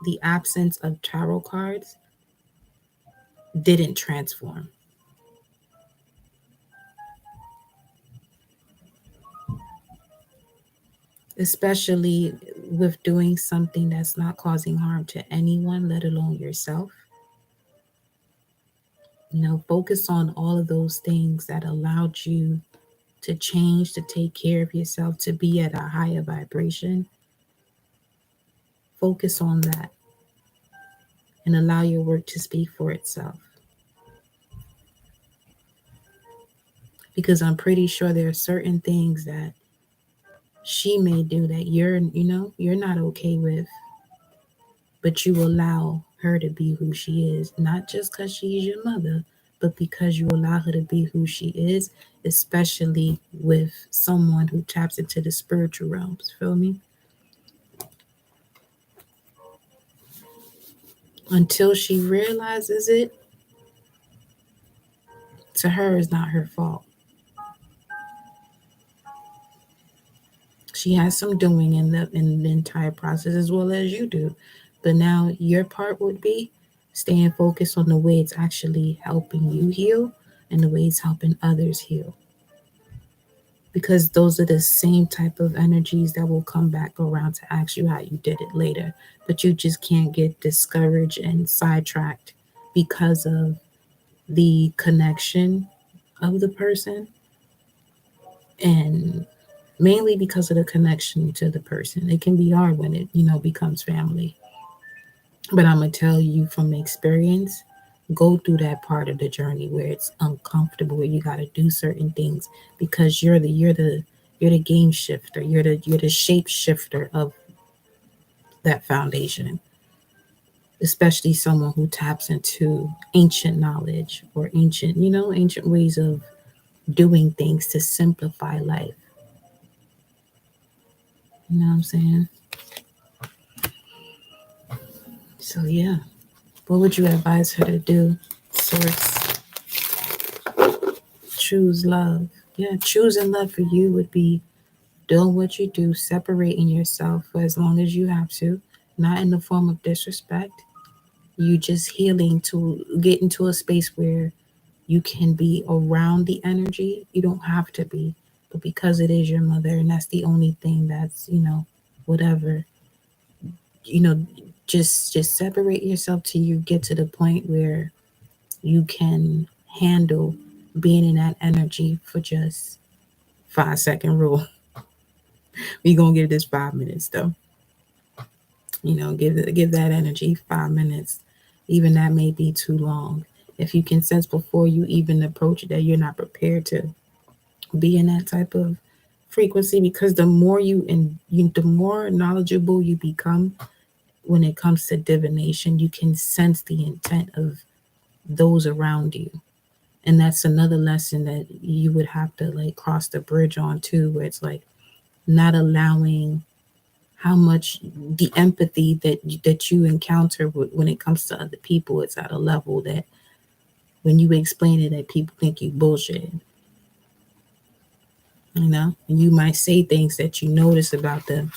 the absence of tarot cards didn't transform. Especially with doing something that's not causing harm to anyone, let alone yourself. Focus on all of those things that allowed you to change, to take care of yourself, to be at a higher vibration. Focus on that and allow your work to speak for itself. Because I'm pretty sure there are certain things that she may do that you're not okay with, but you allow her to be who she is, not just because she is your mother, but because you allow her to be who she is, especially with someone who taps into the spiritual realms. Feel me? Until she realizes it, to her is not her fault. She has some doing in the entire process as well as you do. But now your part would be staying focused on the way it's actually helping you heal and the way it's helping others heal. Because those are the same type of energies that will come back around to ask you how you did it later. But you just can't get discouraged and sidetracked because of the connection of the person, and mainly because of the connection to the person. It can be hard when it becomes family. But I'm gonna tell you from experience, go through that part of the journey where it's uncomfortable, where you got to do certain things, because you're the game shifter. You're the shape shifter of that foundation. Especially someone who taps into ancient knowledge or ancient ways of doing things to simplify life. You know what I'm saying? So yeah, what would you advise her to do? Source, choose love. Yeah, choosing love for you would be doing what you do, separating yourself for as long as you have to, not in the form of disrespect. You just healing to get into a space where you can be around the energy. You don't have to be, but because it is your mother and that's the only thing that's, whatever, you know, just separate yourself till you get to the point where you can handle being in that energy for just 5 second rule. We gonna give this 5 minutes though. Give that energy 5 minutes. Even that may be too long. If you can sense before you even approach it that you're not prepared to be in that type of frequency, because the more the more knowledgeable you become when it comes to divination, you can sense the intent of those around you. And that's another lesson that you would have to like cross the bridge on too, where it's like not allowing how much the empathy that you encounter when it comes to other people. It's at a level that when you explain it, that people think you bullshit. And you might say things that you notice about them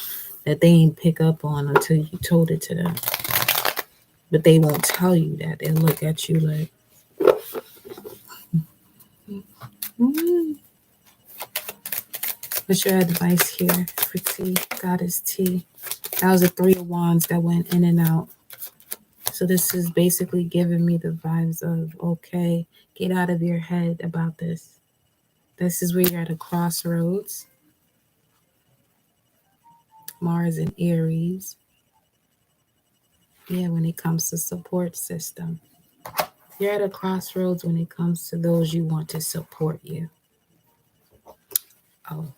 that they ain't pick up on until you told it to them. But they won't tell you that. They'll look at you like, mm. What's your advice here for T? Goddess T. That was a 3 of Wands that went in and out. So this is basically giving me the vibes of, okay, get out of your head about this. This is where you're at a crossroads. Mars and Aries. Yeah, when it comes to support system. You're at a crossroads when it comes to those you want to support you. Oh.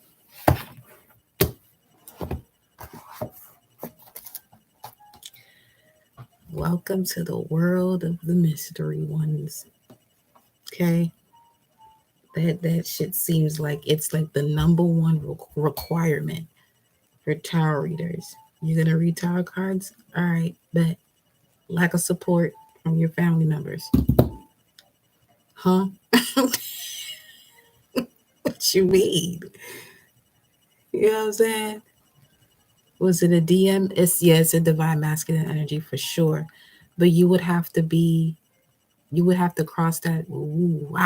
Welcome to the world of the mystery ones. Okay? That shit seems like it's like the number one requirement for tarot readers. You're gonna read tarot cards? All right, but lack of support from your family members. Huh? What you mean? You know what I'm saying? Was it a DM? It's a divine masculine energy for sure. But you would have to cross that. Ooh,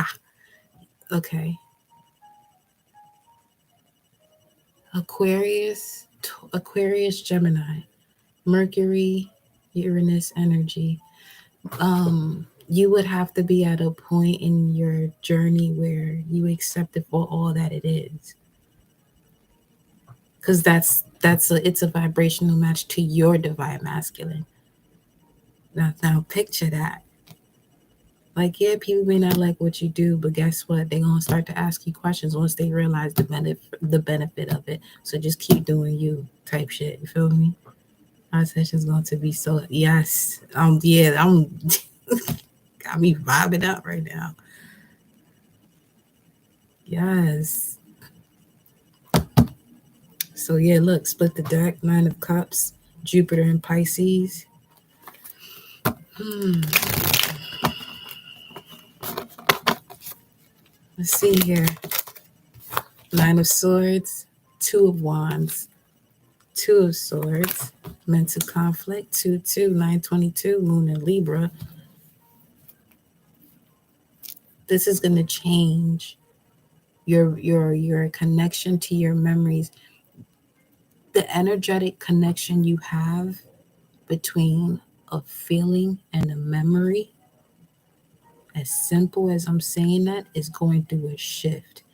okay. Aquarius, Gemini, Mercury, Uranus energy. You would have to be at a point in your journey where you accept it for all that it is, because it's a vibrational match to your divine masculine. Now picture that. Like, yeah, people may not like what you do, but guess what? They're gonna start to ask you questions once they realize the benefit of it. So just keep doing you type shit. You feel me? Our session's going to be so yes. Yeah, I'm got me vibing out right now. Yes. So yeah, look, split the deck, 9 of Cups, Jupiter and Pisces. Hmm. Let's see here. 9 of Swords, 2 of Wands, 2 of Swords, mental conflict, 2-2, 922, Moon in Libra. This is gonna change your connection to your memories, the energetic connection you have between a feeling and a memory. As simple as I'm saying that, is going through a shift.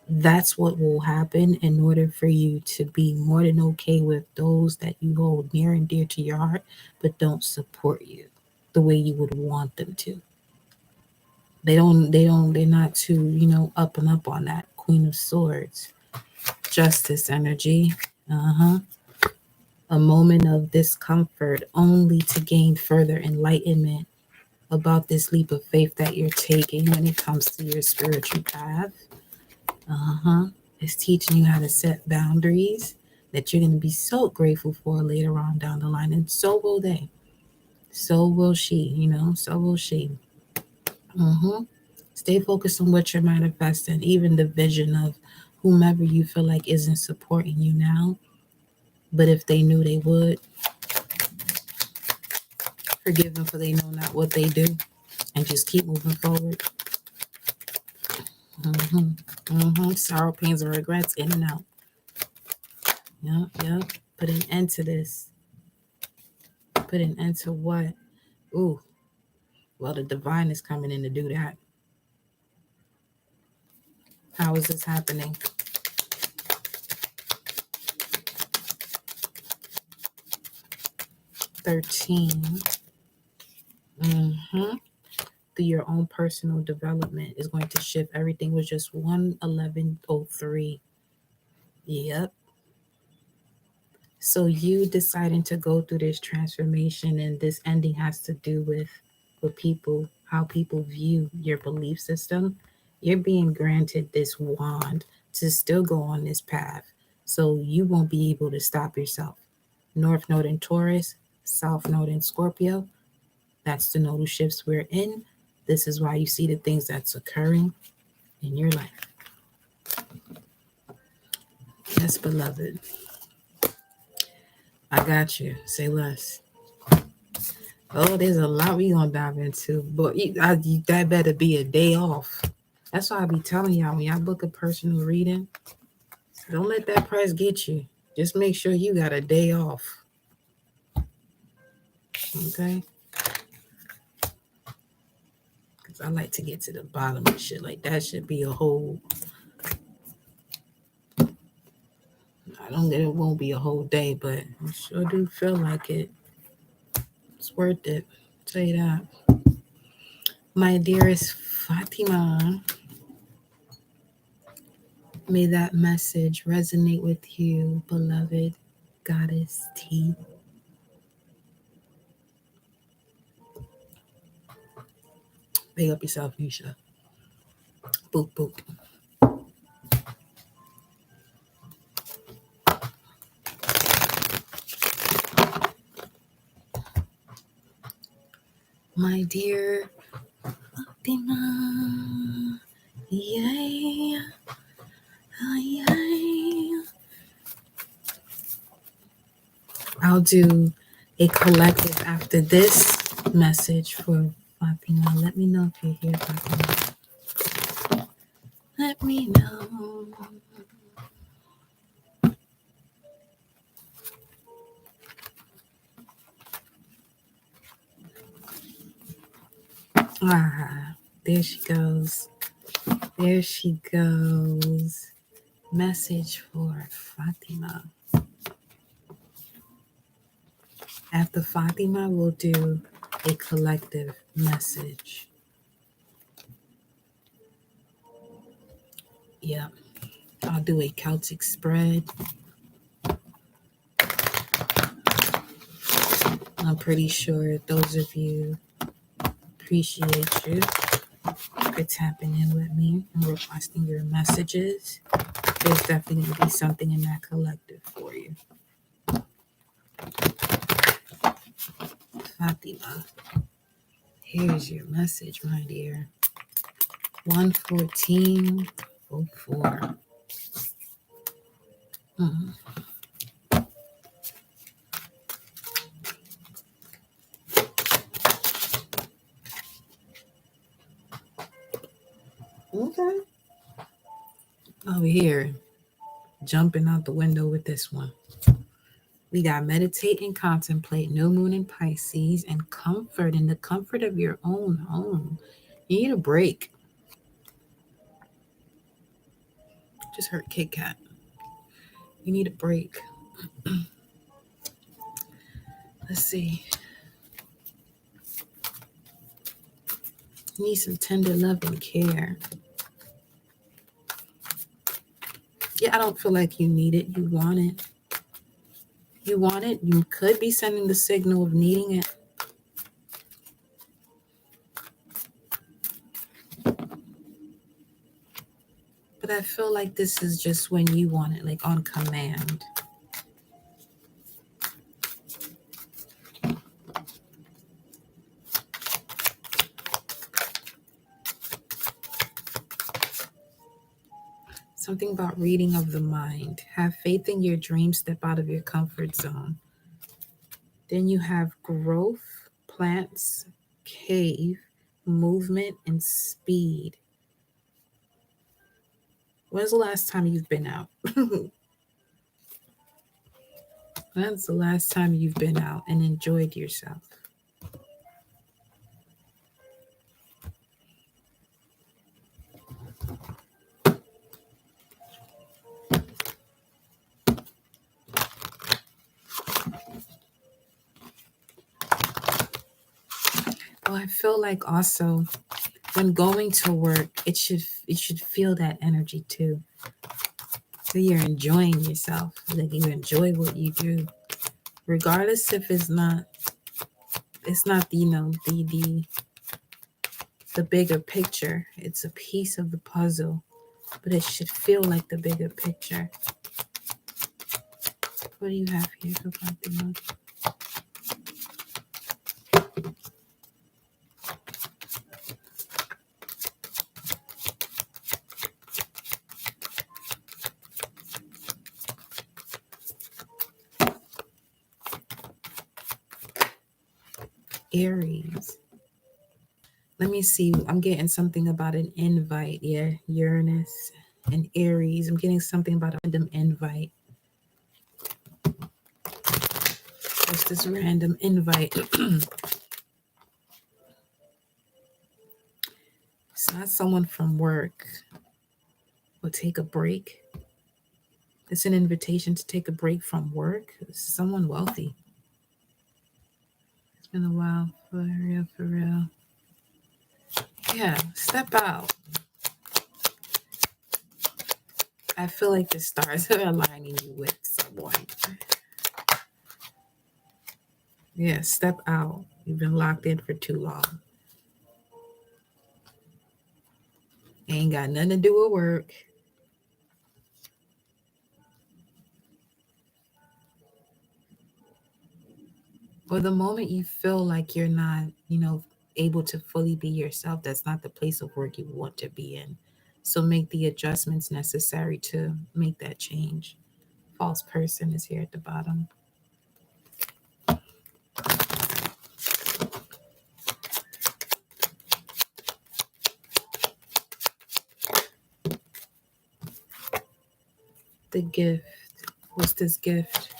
That's what will happen in order for you to be more than okay with those that you hold near and dear to your heart, but don't support you the way you would want them to. They're not too, up and up on that. Queen of Swords, Justice energy. Uh-huh. A moment of discomfort only to gain further enlightenment about this leap of faith that you're taking when it comes to your spiritual path. Uh-huh. It's teaching you how to set boundaries that you're going to be so grateful for later on down the line. mind, and so will they. So will she, so will she. hmm Stay focused on what you're manifesting, even the vision of whomever you feel like isn't supporting you now. But if they knew they would, forgive them for they know not what they do, and just keep moving forward. Sorrow, pains, and regrets in and out. Yep. Put an end to this. Put an end to what? Ooh, well, the divine is coming in to do that. How is this happening? 13. Mm-hmm. Through your own personal development is going to shift. Everything was just 11103. Yep. So you deciding to go through this transformation, and this ending has to do with people, how people view your belief system. You're being granted this wand to still go on this path. So you won't be able to stop yourself. North Node in Taurus, South Node in Scorpio. That's the nodal shifts we're in. This is why you see the things that's occurring in your life. Yes, beloved. I got you. Say less. Oh, there's a lot we gonna dive into, but that better be a day off. That's why I be telling y'all, when y'all book a personal reading, don't let that price get you. Just make sure you got a day off. Okay? Because I like to get to the bottom of shit. Like, that should be a whole. I don't get it won't be a whole day, but I sure do feel like it. It's worth it. I'll tell you that. My dearest Fatima, may that message resonate with you, beloved Goddess T. Big up yourself, Nisha. Boop, boop. My dear Fatima, yeah, yeah. I'll do a collective after this message for Fatima. Let me know if you're here, Fatima. Let me know. Ah, there she goes. There she goes. Message for Fatima. After Fatima, we'll do a collective message. Yep. I'll do a Celtic spread. I'm pretty sure those of you appreciate you for tapping in with me and requesting your messages. There's definitely going to be something in that collective for you. Fatima, here's your message, my dear. 11404. Okay. Over here, jumping out the window with this one. We got meditate and contemplate, new moon in Pisces, and comfort in the comfort of your own home. You need a break. Just heard Kit Kat. You need a break. Let's see. You need some tender love and care. Yeah, I don't feel like you need it. You want it. You want it. You could be sending the signal of needing it. But I feel like this is just when you want it, like on command. Something about reading of the mind. Have faith in your dreams, step out of your comfort zone. Then you have growth, plants, cave, movement, and speed. When's the last time you've been out? When's the last time you've been out and enjoyed yourself? Well, I feel like also when going to work, it should feel that energy too. So you're enjoying yourself, like you enjoy what you do, regardless if it's not the bigger picture. It's a piece of the puzzle, but it should feel like the bigger picture. What do you have here for Fatima? Aries. Let me see. I'm getting something about an invite. Yeah, Uranus and Aries. I'm getting something about a random invite. What's this random invite? It's not someone from work. Or take a break. It's an invitation to take a break from work. It's someone wealthy. It's been a while. For real, for real. Yeah, step out. I feel like the stars are aligning you with someone. Yeah, step out. You've been locked in for too long. Ain't got nothing to do with work. Or the moment you feel like you're not, able to fully be yourself, that's not the place of work you want to be in. So make the adjustments necessary to make that change. False person is here at the bottom. The gift. What's this gift?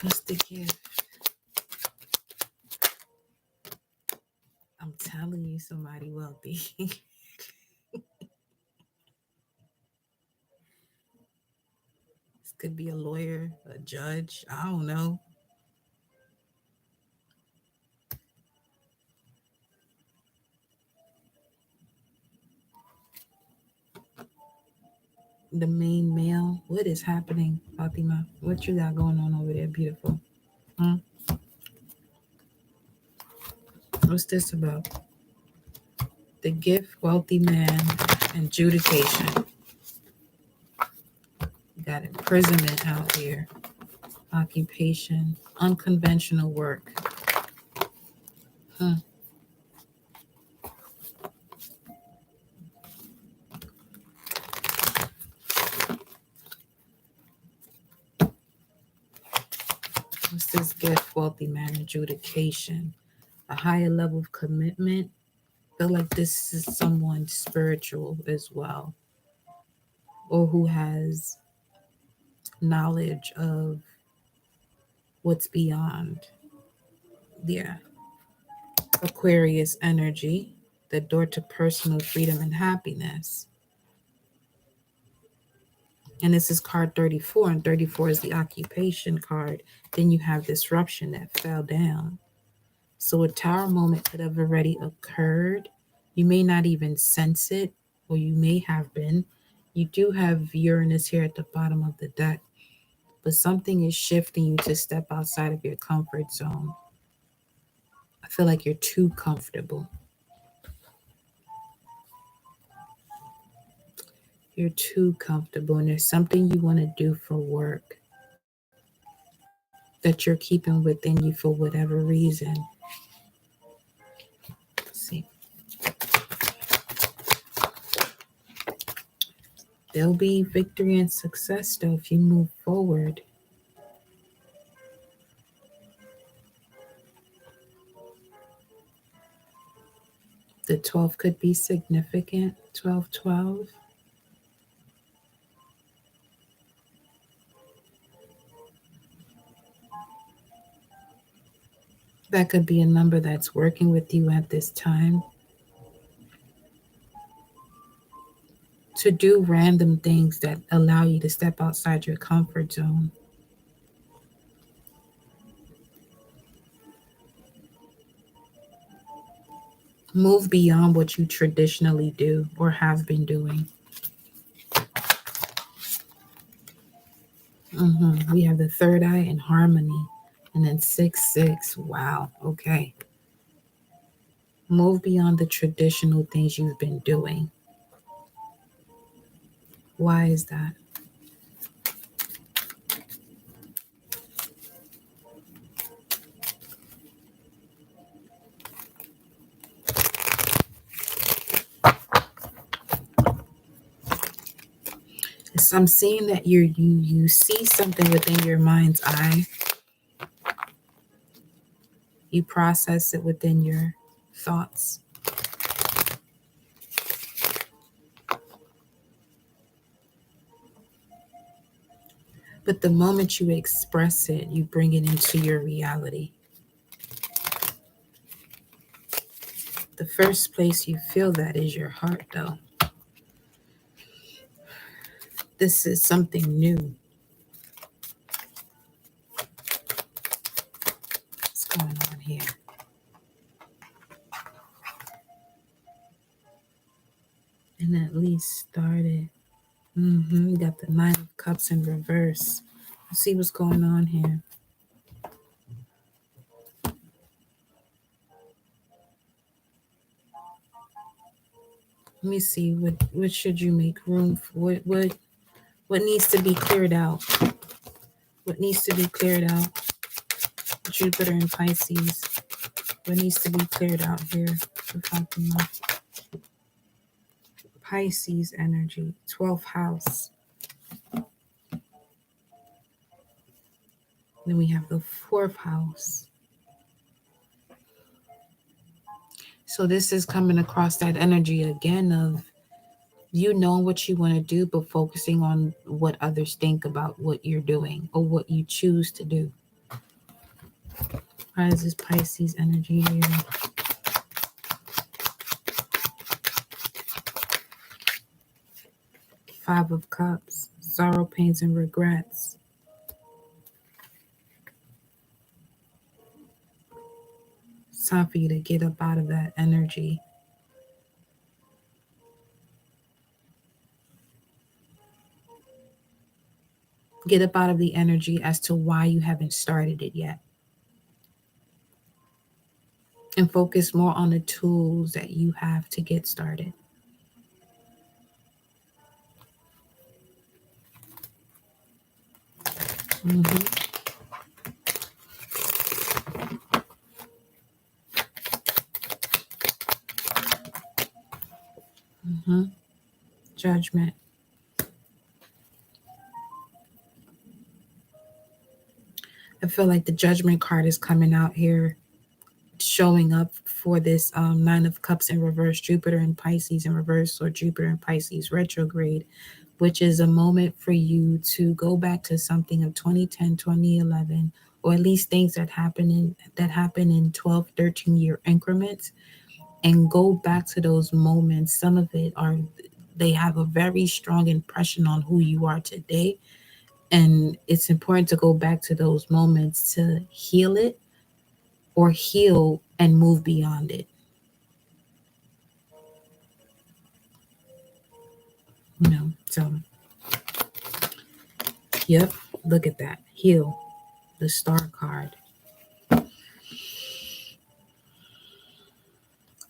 What's the gift? I'm telling you, somebody wealthy. This could be a lawyer, a judge. I don't know. The main male. What is happening, Fatima? What you got going on over there, beautiful? Hmm? What's this about? The gift, wealthy man, adjudication. You got imprisonment out here. Occupation, unconventional work. Huh. What's this gift, wealthy man, adjudication? A higher level of commitment. I feel like this is someone spiritual as well, or who has knowledge of what's beyond. Yeah. Aquarius energy, the door to personal freedom and happiness. And this is card 34, and 34 is the occupation card. Then you have disruption that fell down. So a tower moment could have already occurred. You may not even sense it, or you may have been. You do have Uranus here at the bottom of the deck, but something is shifting you to step outside of your comfort zone. I feel like you're too comfortable. You're too comfortable, and there's something you want to do for work that you're keeping within you for whatever reason. Let's see. There'll be victory and success though if you move forward. The 12 could be significant. 1212. That could be a number that's working with you at this time. To do random things that allow you to step outside your comfort zone. Move beyond what you traditionally do or have been doing. We have the third eye in harmony. And then 6-6. Wow. Okay. Move beyond the traditional things you've been doing. Why is that? So I'm seeing that you see something within your mind's eye. You process it within your thoughts. But the moment you express it, you bring it into your reality. The first place you feel that is your heart, though. This is something new. What's going on here? And at least started. You got the 9 of Cups in reverse. Let's see what's going on here. Let me see what should you make room for? What needs to be cleared out? What needs to be cleared out? Jupiter and Pisces. What needs to be cleared out here? Pisces energy, 12th house. Then we have the 4th house. So this is coming across that energy again of you know what you want to do, but focusing on what others think about what you're doing or what you choose to do. Why is this Pisces energy here? Five of Cups, sorrow, pains, and regrets. It's time for you to get up out of that energy. Get up out of the energy as to why you haven't started it yet. And focus more on the tools that you have to get started. Judgment. I feel like the Judgment card is coming out here, showing up for this 9 of Cups in reverse, Jupiter and Pisces in reverse, or Jupiter and Pisces retrograde, which is a moment for you to go back to something of 2010, 2011, or at least things that happen in 12, 13-year increments, and go back to those moments. Some of it they have a very strong impression on who you are today. And it's important to go back to those moments to heal it or heal and move beyond it. So, yep, look at that. Heal, the Star card.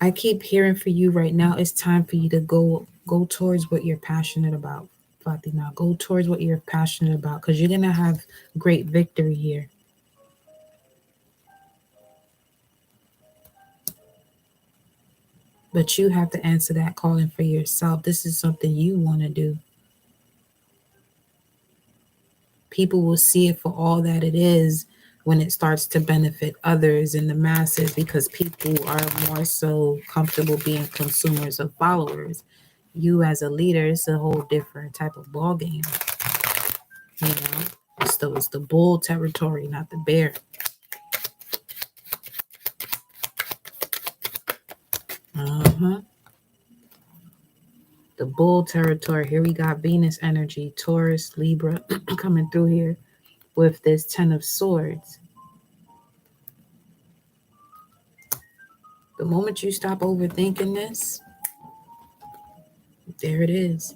I keep hearing for you right now, it's time for you to go towards what you're passionate about, Fatima. Go towards what you're passionate about, because you're going to have great victory here. But you have to answer that calling for yourself. This is something you want to do. people will see it for all that it is when it starts to benefit others and the masses, because people are more so comfortable being consumers of followers. You as a leader, it's a whole different type of ball game. You know, it's the bull territory, not the bear. Uh-huh. The bull territory. Here we got Venus energy, Taurus, Libra coming through here with this 10 of Swords. The moment you stop overthinking this, there it is.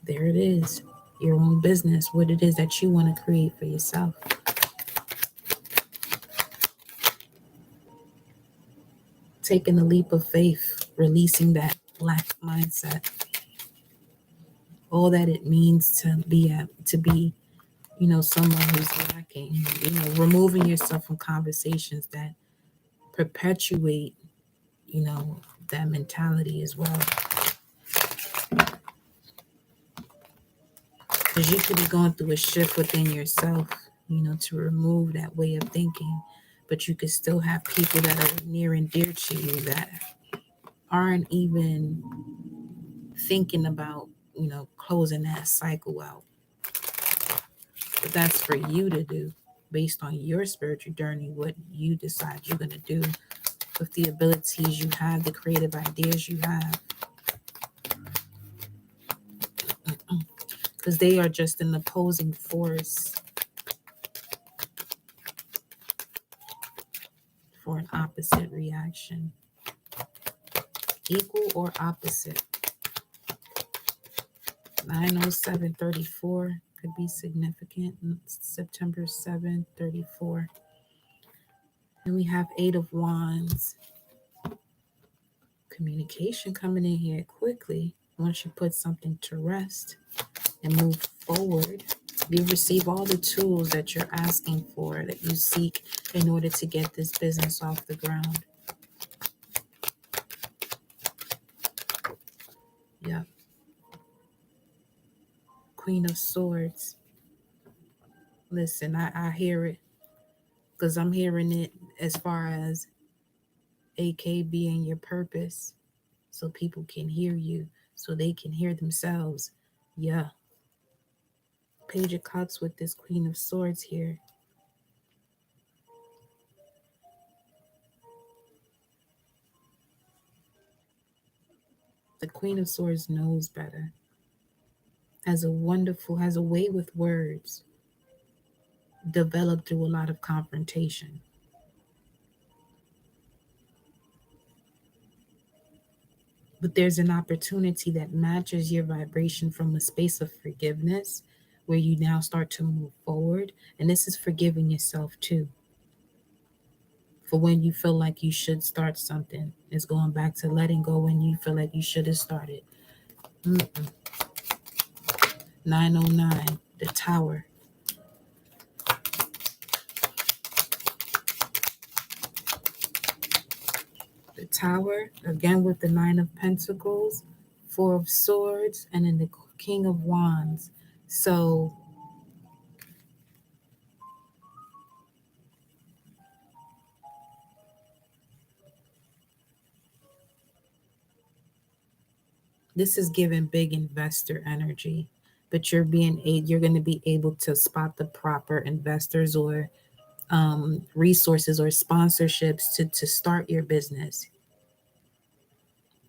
There it is. Your own business, what it is that you want to create for yourself. Taking a leap of faith, releasing that lack mindset. All that it means to be someone who's lacking, removing yourself from conversations that perpetuate, that mentality as well. Because you could be going through a shift within yourself, to remove that way of thinking. But you could still have people that are near and dear to you that aren't even thinking about, closing that cycle out. But that's for you to do based on your spiritual journey, what you decide you're going to do with the abilities you have, the creative ideas you have. Because they are just an opposing force for an opposite reaction. Equal or opposite. 90734 could be significant. September 7th, 34. And we have 8 of Wands. Communication coming in here quickly. Once you put something to rest and move forward, you receive all the tools that you're asking for, that you seek in order to get this business off the ground. Yep. Queen of Swords. Listen, I hear it, because I'm hearing it as far as AK being your purpose, so people can hear you, so they can hear themselves. Yeah. Page of Cups with this Queen of Swords here. The Queen of Swords knows better. Has a way with words, developed through a lot of confrontation. But there's an opportunity that matches your vibration from a space of forgiveness, where you now start to move forward. And this is forgiving yourself too. For when you feel like you should start something, it's going back to letting go when you feel like you should have started. 909, the Tower. The Tower, again with the 9 of Pentacles, 4 of Swords, and then the King of Wands. So this is giving big investor energy, but you're going to be able to spot the proper investors or resources or sponsorships to start your business.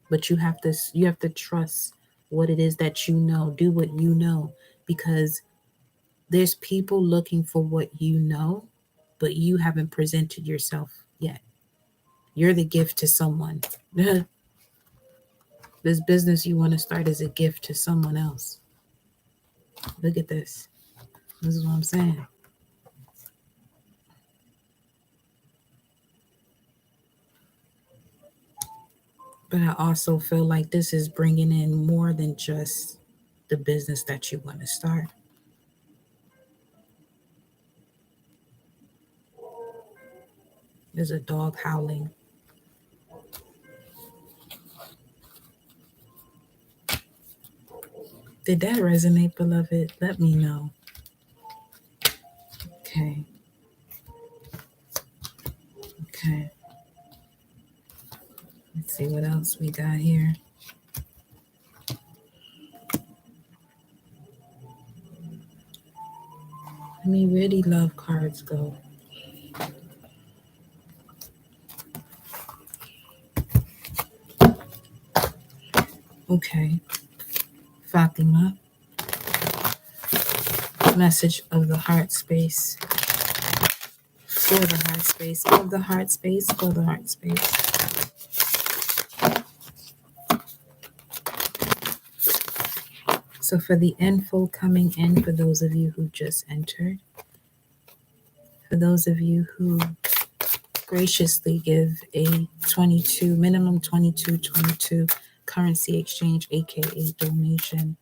But you have to trust what it is that you know. Do what you know, because there's people looking for what you know, but you haven't presented yourself yet. You're the gift to someone. This business you want to start is a gift to someone else. Look at this. This is what I'm saying. But I also feel like this is bringing in more than just the business that you want to start. There's a dog howling. Did that resonate, beloved? Let me know. Okay. Let's see what else we got here. I mean, where do love cards go? Okay. Fatima. Message of the heart space. For the heart space. Of the heart space. For the heart space. So for the info coming in, for those of you who just entered, for those of you who graciously give a 22, minimum 2222 currency exchange, aka donation,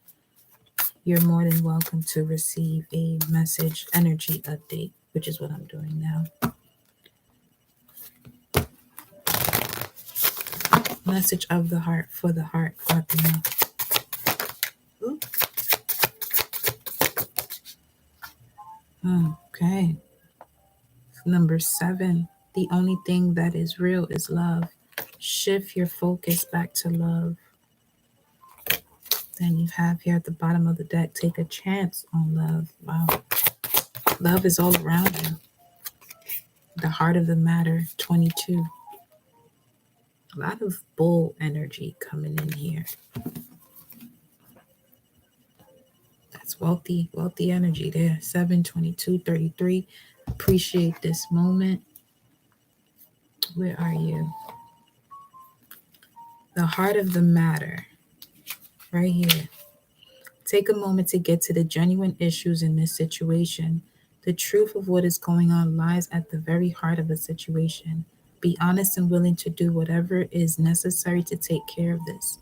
you're more than welcome to receive a message energy update, which is what I'm doing now. Message of the heart for the heart, Fatima. Okay. Number 7. The only thing that is real is love. Shift your focus back to love. Then you have here at the bottom of the deck, take a chance on love. Wow. Love is all around you. The heart of the matter, 22. A lot of bull energy coming in here. That's wealthy energy there. 7, 22, 33. Appreciate this moment. Where are you? The heart of the matter, right here. Take a moment to get to the genuine issues in this situation. The truth of what is going on lies at the very heart of the situation. Be honest and willing to do whatever is necessary to take care of this.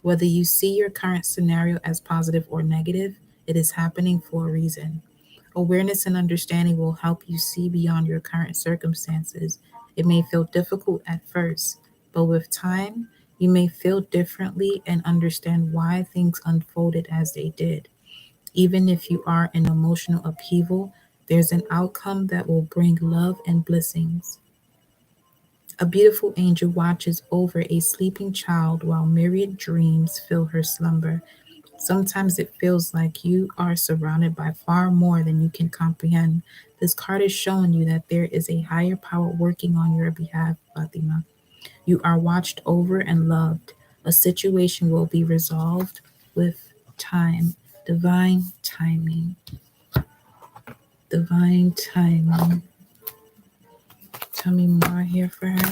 Whether you see your current scenario as positive or negative, it is happening for a reason. Awareness and understanding will help you see beyond your current circumstances. It may feel difficult at first, but with time, you may feel differently and understand why things unfolded as they did. Even if you are in emotional upheaval, there's an outcome that will bring love and blessings. A beautiful angel watches over a sleeping child while myriad dreams fill her slumber. Sometimes it feels like you are surrounded by far more than you can comprehend. This card is showing you that there is a higher power working on your behalf, Fatima. You are watched over and loved. A situation will be resolved with time. Divine timing. Divine timing. Tell me more here for her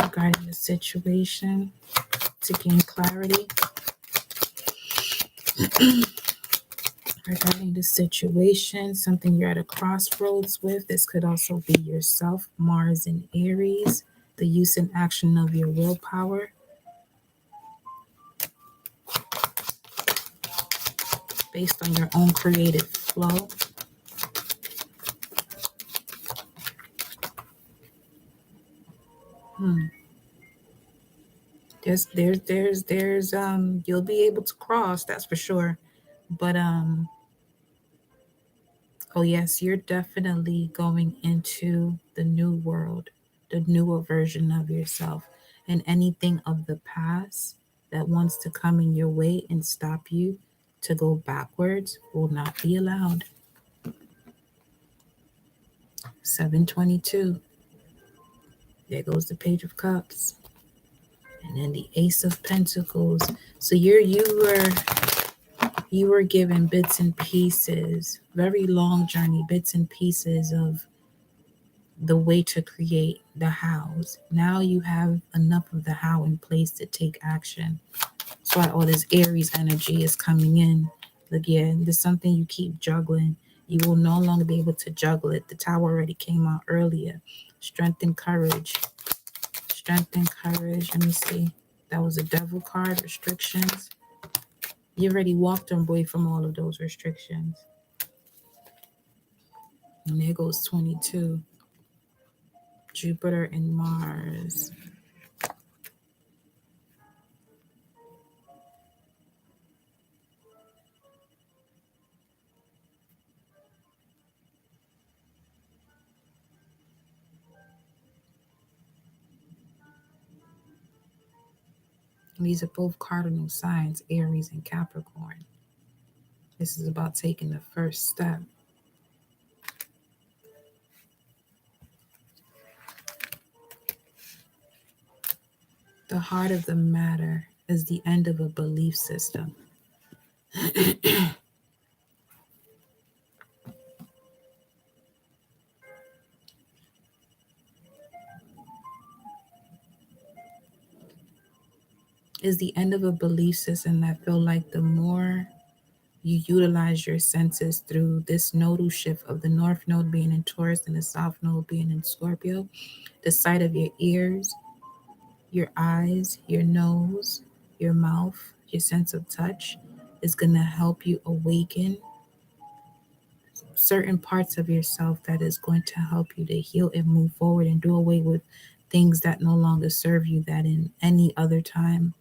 regarding the situation to gain clarity. Regarding the situation, something you're at a crossroads with. This could also be yourself, Mars and Aries, the use and action of your willpower. Based on your own creative flow. There's you'll be able to cross, that's for sure. But oh yes, you're definitely going into the new world, the newer version of yourself. And anything of the past that wants to come in your way and stop you to go backwards will not be allowed. 722. There goes the Page of Cups. And then the Ace of Pentacles. So you were given bits and pieces, very long journey, bits and pieces of the way to create the hows. Now you have enough of the how in place to take action. That's why all this Aries energy is coming in. Again, there's something you keep juggling. You will no longer be able to juggle it. The Tower already came out earlier. Strength and courage. Strength and courage. Let me see. That was a Devil card. Restrictions. You already walked away from all of those restrictions. And there goes 22. Jupiter and Mars. These are both cardinal signs, Aries and Capricorn. This is about taking the first step. The heart of the matter is the end of a belief system. Is the end of a belief system that feel like the more you utilize your senses through this nodal shift of the North Node being in Taurus and the South Node being in Scorpio, the sight of your ears, your eyes, your nose, your mouth, your sense of touch is going to help you awaken certain parts of yourself that is going to help you to heal and move forward and do away with things that no longer serve you, that in any other time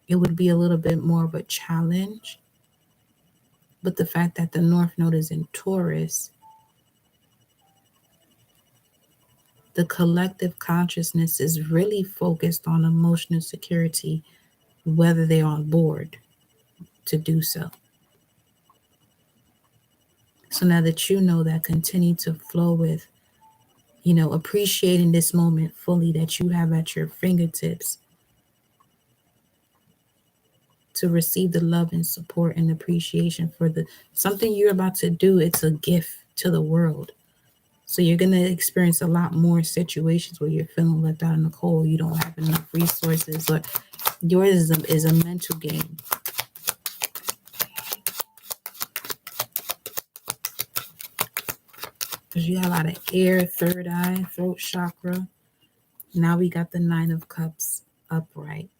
it would be a little bit more of a challenge. But the fact that the North Node is in Taurus, the collective consciousness is really focused on emotional security, whether they're on board to do so. So now that you know that, continue to flow with, appreciating this moment fully that you have at your fingertips to receive the love and support and appreciation for the something you're about to do. It's a gift to the world. So you're going to experience a lot more situations where you're feeling left out in the cold. You don't have enough resources, or yours is a mental game. Because you have a lot of air, third eye, throat chakra. Now we got the 9 of Cups upright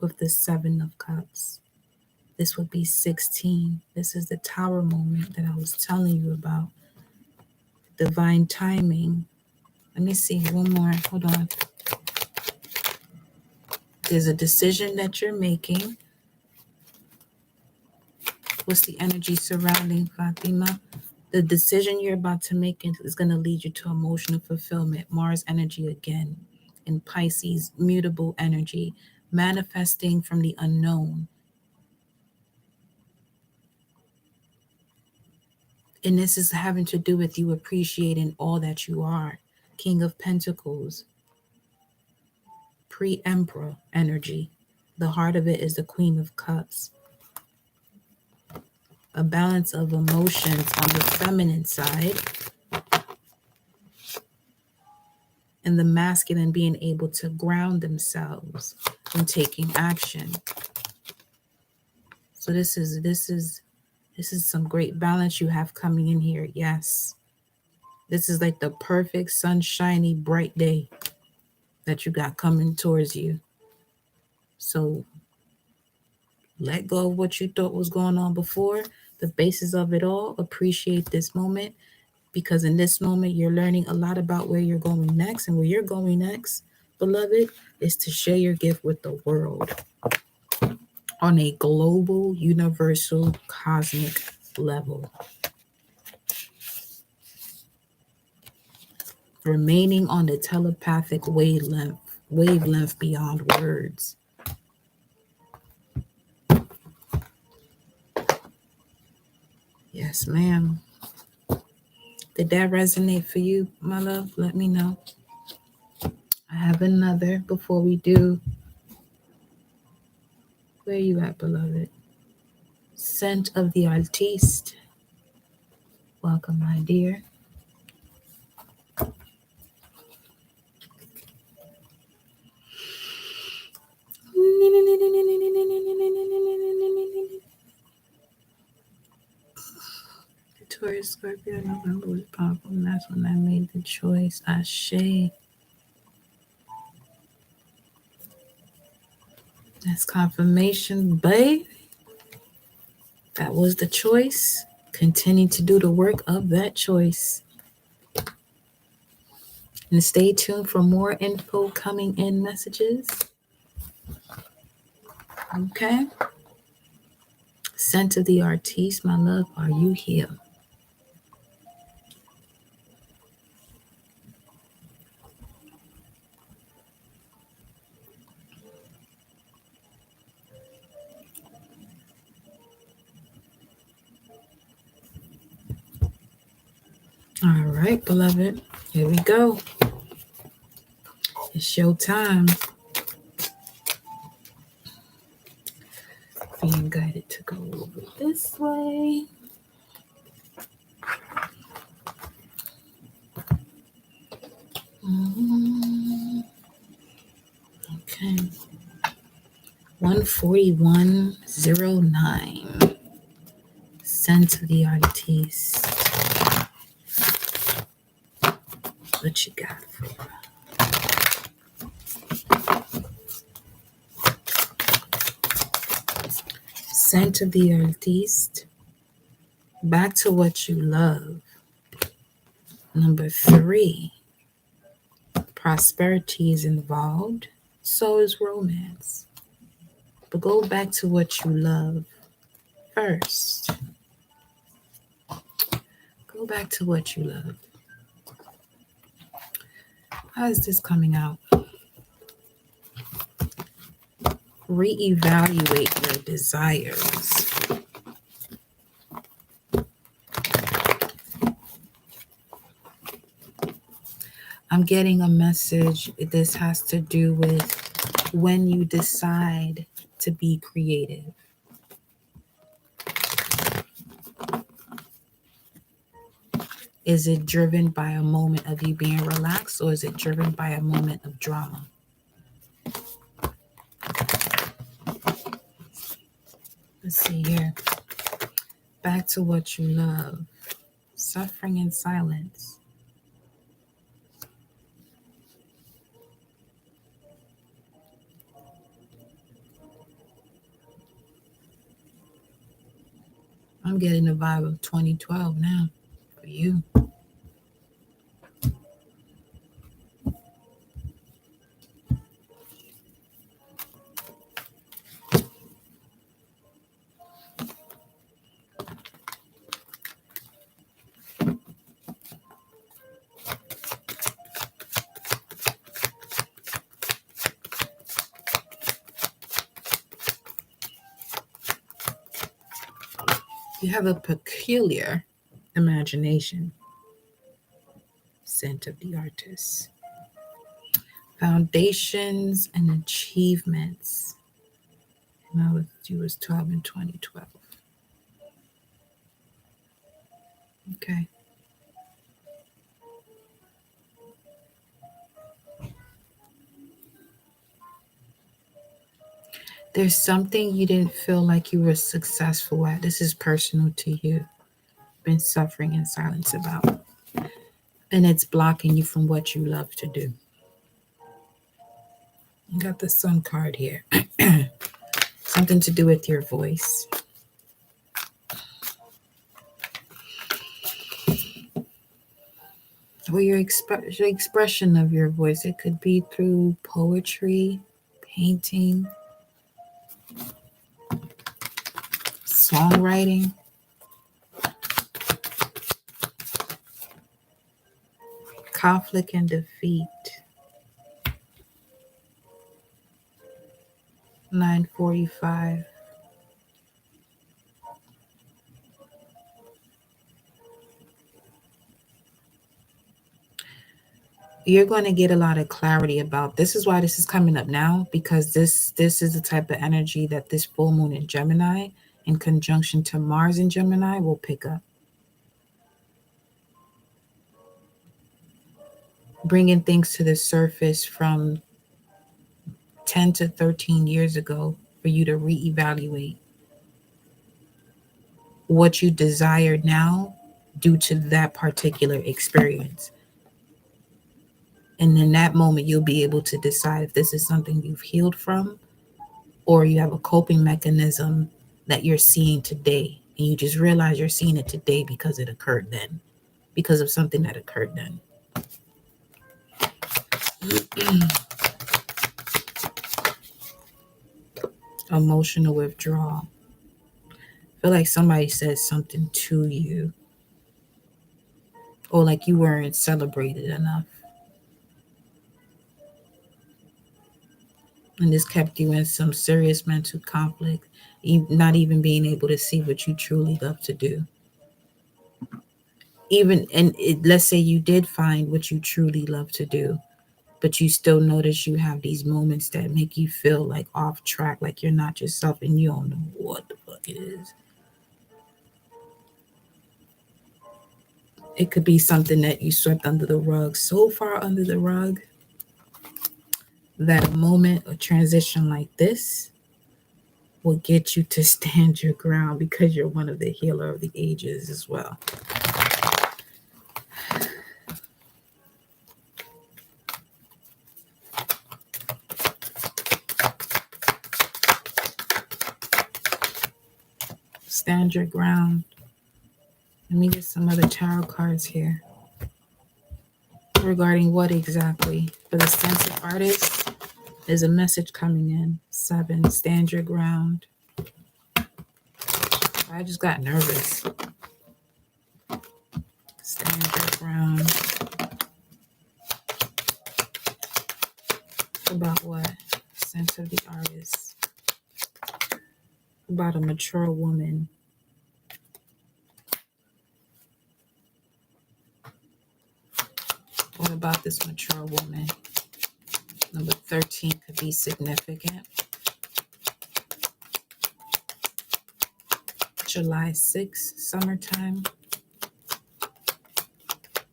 with the 7 of Cups. This would be 16. This is the Tower moment that I was telling you about. Divine timing. Let me see one more. Hold on. There's a decision that you're making. What's the energy surrounding Fatima? The decision you're about to make is going to lead you to emotional fulfillment. Mars energy again. In Pisces, mutable energy. Manifesting from the unknown. And this is having to do with you appreciating all that you are. King of Pentacles. Pre-Emperor energy. The heart of it is the Queen of Cups. A balance of emotions on the feminine side. And the masculine being able to ground themselves and taking action. So this is some great balance you have coming in here. Yes. This is like the perfect sunshiny bright day that you got coming towards you. So let go of what you thought was going on before, the basis of it all. Appreciate this moment, because in this moment you're learning a lot about where you're going next. And where you're going next, beloved, is to share your gift with the world on a global, universal, cosmic level. Remaining on the telepathic wavelength beyond words. Yes, ma'am. Did that resonate for you, my love? Let me know. I have another before we do. Where you at, beloved? Scent of the Artiste. Welcome, my dear. Taurus, Scorpio, November was powerful, and that's when I made the choice. Ashe. That's confirmation, babe. That was the choice. Continue to do the work of that choice. And stay tuned for more info coming in messages. Okay. Scent of the Artiste, my love, are you here? right, beloved. Here we go. It's show time. Being guided to go over this way. Okay. 14109. Send to the artiste. What you got for her? Scent of the artiste. Back to what you love. Number 3. Prosperity is involved. So is romance. But go back to what you love first. Go back to what you love. How is this coming out? Reevaluate your desires. I'm getting a message. This has to do with when you decide to be creative. Is it driven by a moment of you being relaxed, or is it driven by a moment of drama? Let's see here. Back to what you love. Suffering in silence. I'm getting the vibe of 2012 now for you. You have a peculiar imagination. Scent of the artist. Foundations and achievements. Now you was 12 in 2012. Okay. There's something you didn't feel like you were successful at. This is personal to you. Been suffering in silence about. And it's blocking you from what you love to do. You got the Sun card here. Something to do with your voice. Or your expression of your voice. It could be through poetry, painting, songwriting. Conflict and defeat. 945. You're going to get a lot of clarity about this. Is why this is coming up now, because this is the type of energy that this full moon in Gemini in conjunction to Mars in Gemini will pick up. Bringing things to the surface from 10 to 13 years ago for you to reevaluate what you desire now due to that particular experience. And in that moment, you'll be able to decide if this is something you've healed from, or you have a coping mechanism that you're seeing today. And you just realize you're seeing it today because it occurred then, because of something that occurred then. Emotional withdrawal. I feel like somebody said something to you, or like you weren't celebrated enough. And this kept you in some serious mental conflict, not even being able to see what you truly love to do. even let's say you did find what you truly love to do, but you still notice you have these moments that make you feel like off track, like you're not yourself and you don't know what the fuck it is. It could be something that you swept under the rug, so far under the rug that a moment or transition like this will get you to stand your ground because you're one of the healer of the ages as well. Stand your ground. Let me get some other tarot cards here. Regarding what exactly? For the sensitive artist, there's a message coming in. 7, stand your ground. I just got nervous. Stand your ground. About what? Sense of the artist. About a mature woman. What about this mature woman? Number 13 could be significant. July 6th, summertime.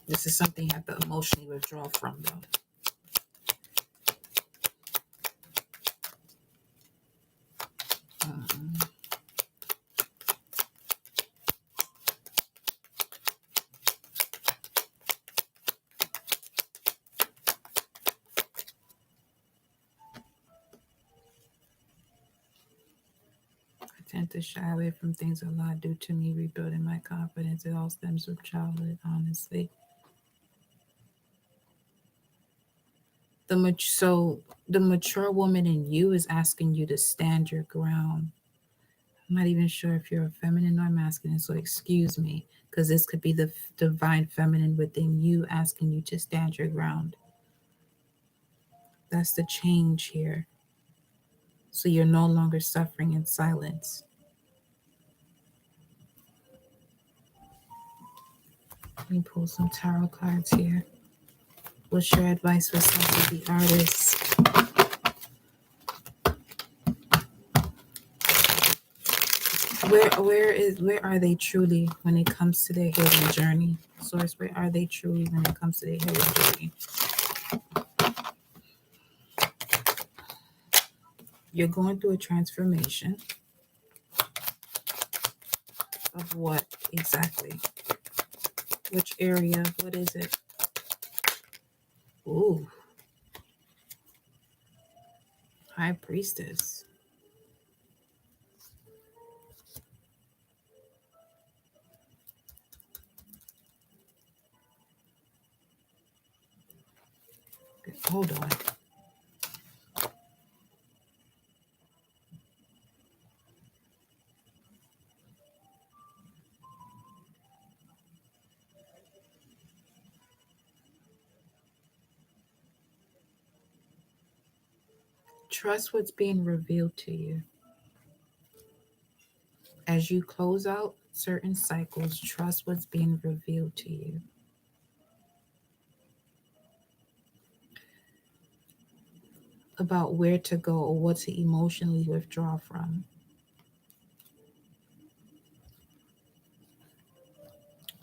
This is something you have to emotionally withdraw from, though. I tend to shy away from things a lot due to me rebuilding my confidence. It all stems from childhood, honestly. So the mature woman in you is asking you to stand your ground. I'm not even sure if you're a feminine or masculine, so excuse me, because this could be the divine feminine within you asking you to stand your ground. That's the change here. So you're no longer suffering in silence. Let me pull some tarot cards here. What's your advice for some of the artists? Where are they truly when it comes to their healing journey? Source, where are they truly when it comes to their healing journey? You're going through a transformation of what exactly? Which area? What is it? Ooh, High Priestess. Hold on. Trust what's being revealed to you. As you close out certain cycles, trust what's being revealed to you. About where to go or what to emotionally withdraw from.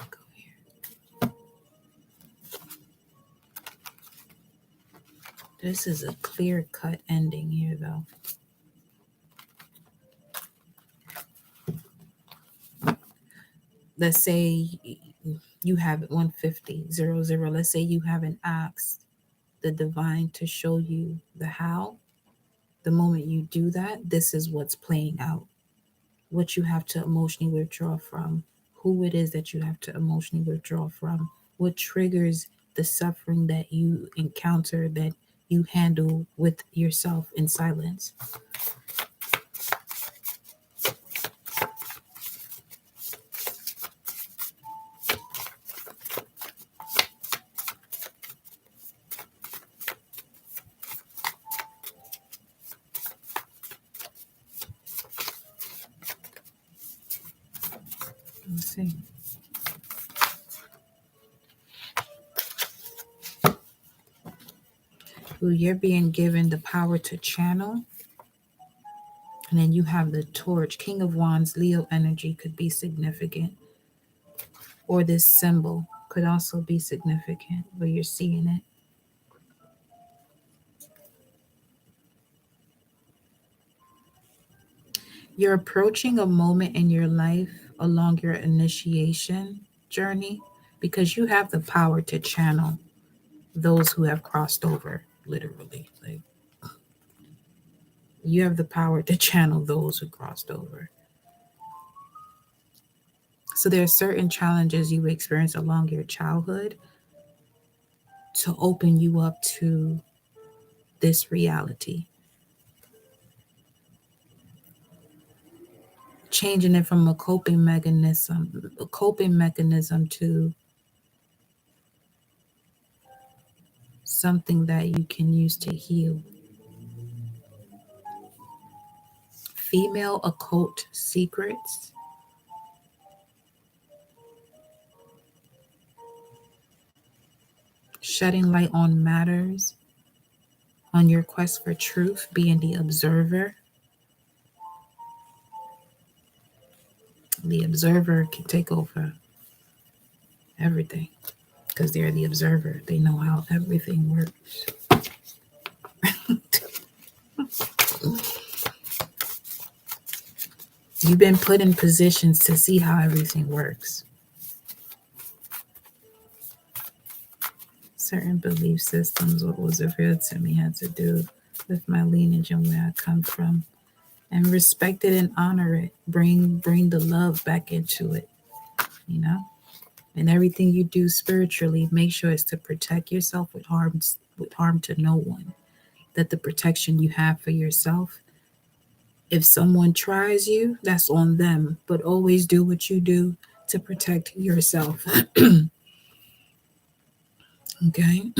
Go here. This is a clear-cut ending here, though. Let's say you have 150, 00. Let's say you haven't asked the divine to show you the how. The moment you do that, this is what's playing out. What you have to emotionally withdraw from, who it is that you have to emotionally withdraw from, what triggers the suffering that you encounter that you handle with yourself in silence. Let's see. Ooh, you're being given the power to channel. And then you have the torch. King of Wands, Leo energy could be significant. Or this symbol could also be significant where you're seeing it. You're approaching a moment in your life along your initiation journey because you have the power to channel those who have crossed over, literally. Like, you have the power to channel those who crossed over. So there are certain challenges you experience along your childhood to open you up to this reality. Changing it from a coping mechanism to something that you can use to heal. Female occult secrets. Shedding light on matters. On your quest for truth, being the observer. The observer can take over everything because they're the observer. They know how everything works. You've been put in positions to see how everything works. Certain belief systems, what was revealed to me, had to do with my lineage and where I come from. And respect it and honor it. Bring the love back into it, you know? And everything you do spiritually, make sure it's to protect yourself with harm to no one. That the protection you have for yourself, if someone tries you, that's on them. But always do what you do to protect yourself. Okay?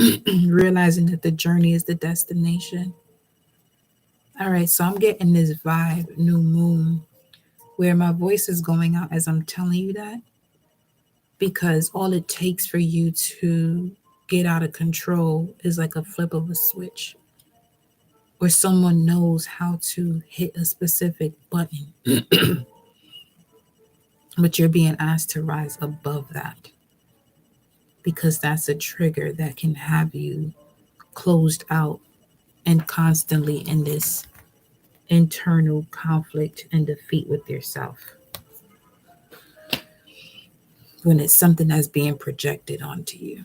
Realizing that the journey is the destination. All right, so I'm getting this vibe, new moon, where my voice is going out as I'm telling you that, because all it takes for you to get out of control is like a flip of a switch, or someone knows how to hit a specific button. But you're being asked to rise above that because that's a trigger that can have you closed out and constantly in this internal conflict and defeat with yourself when it's something that's being projected onto you.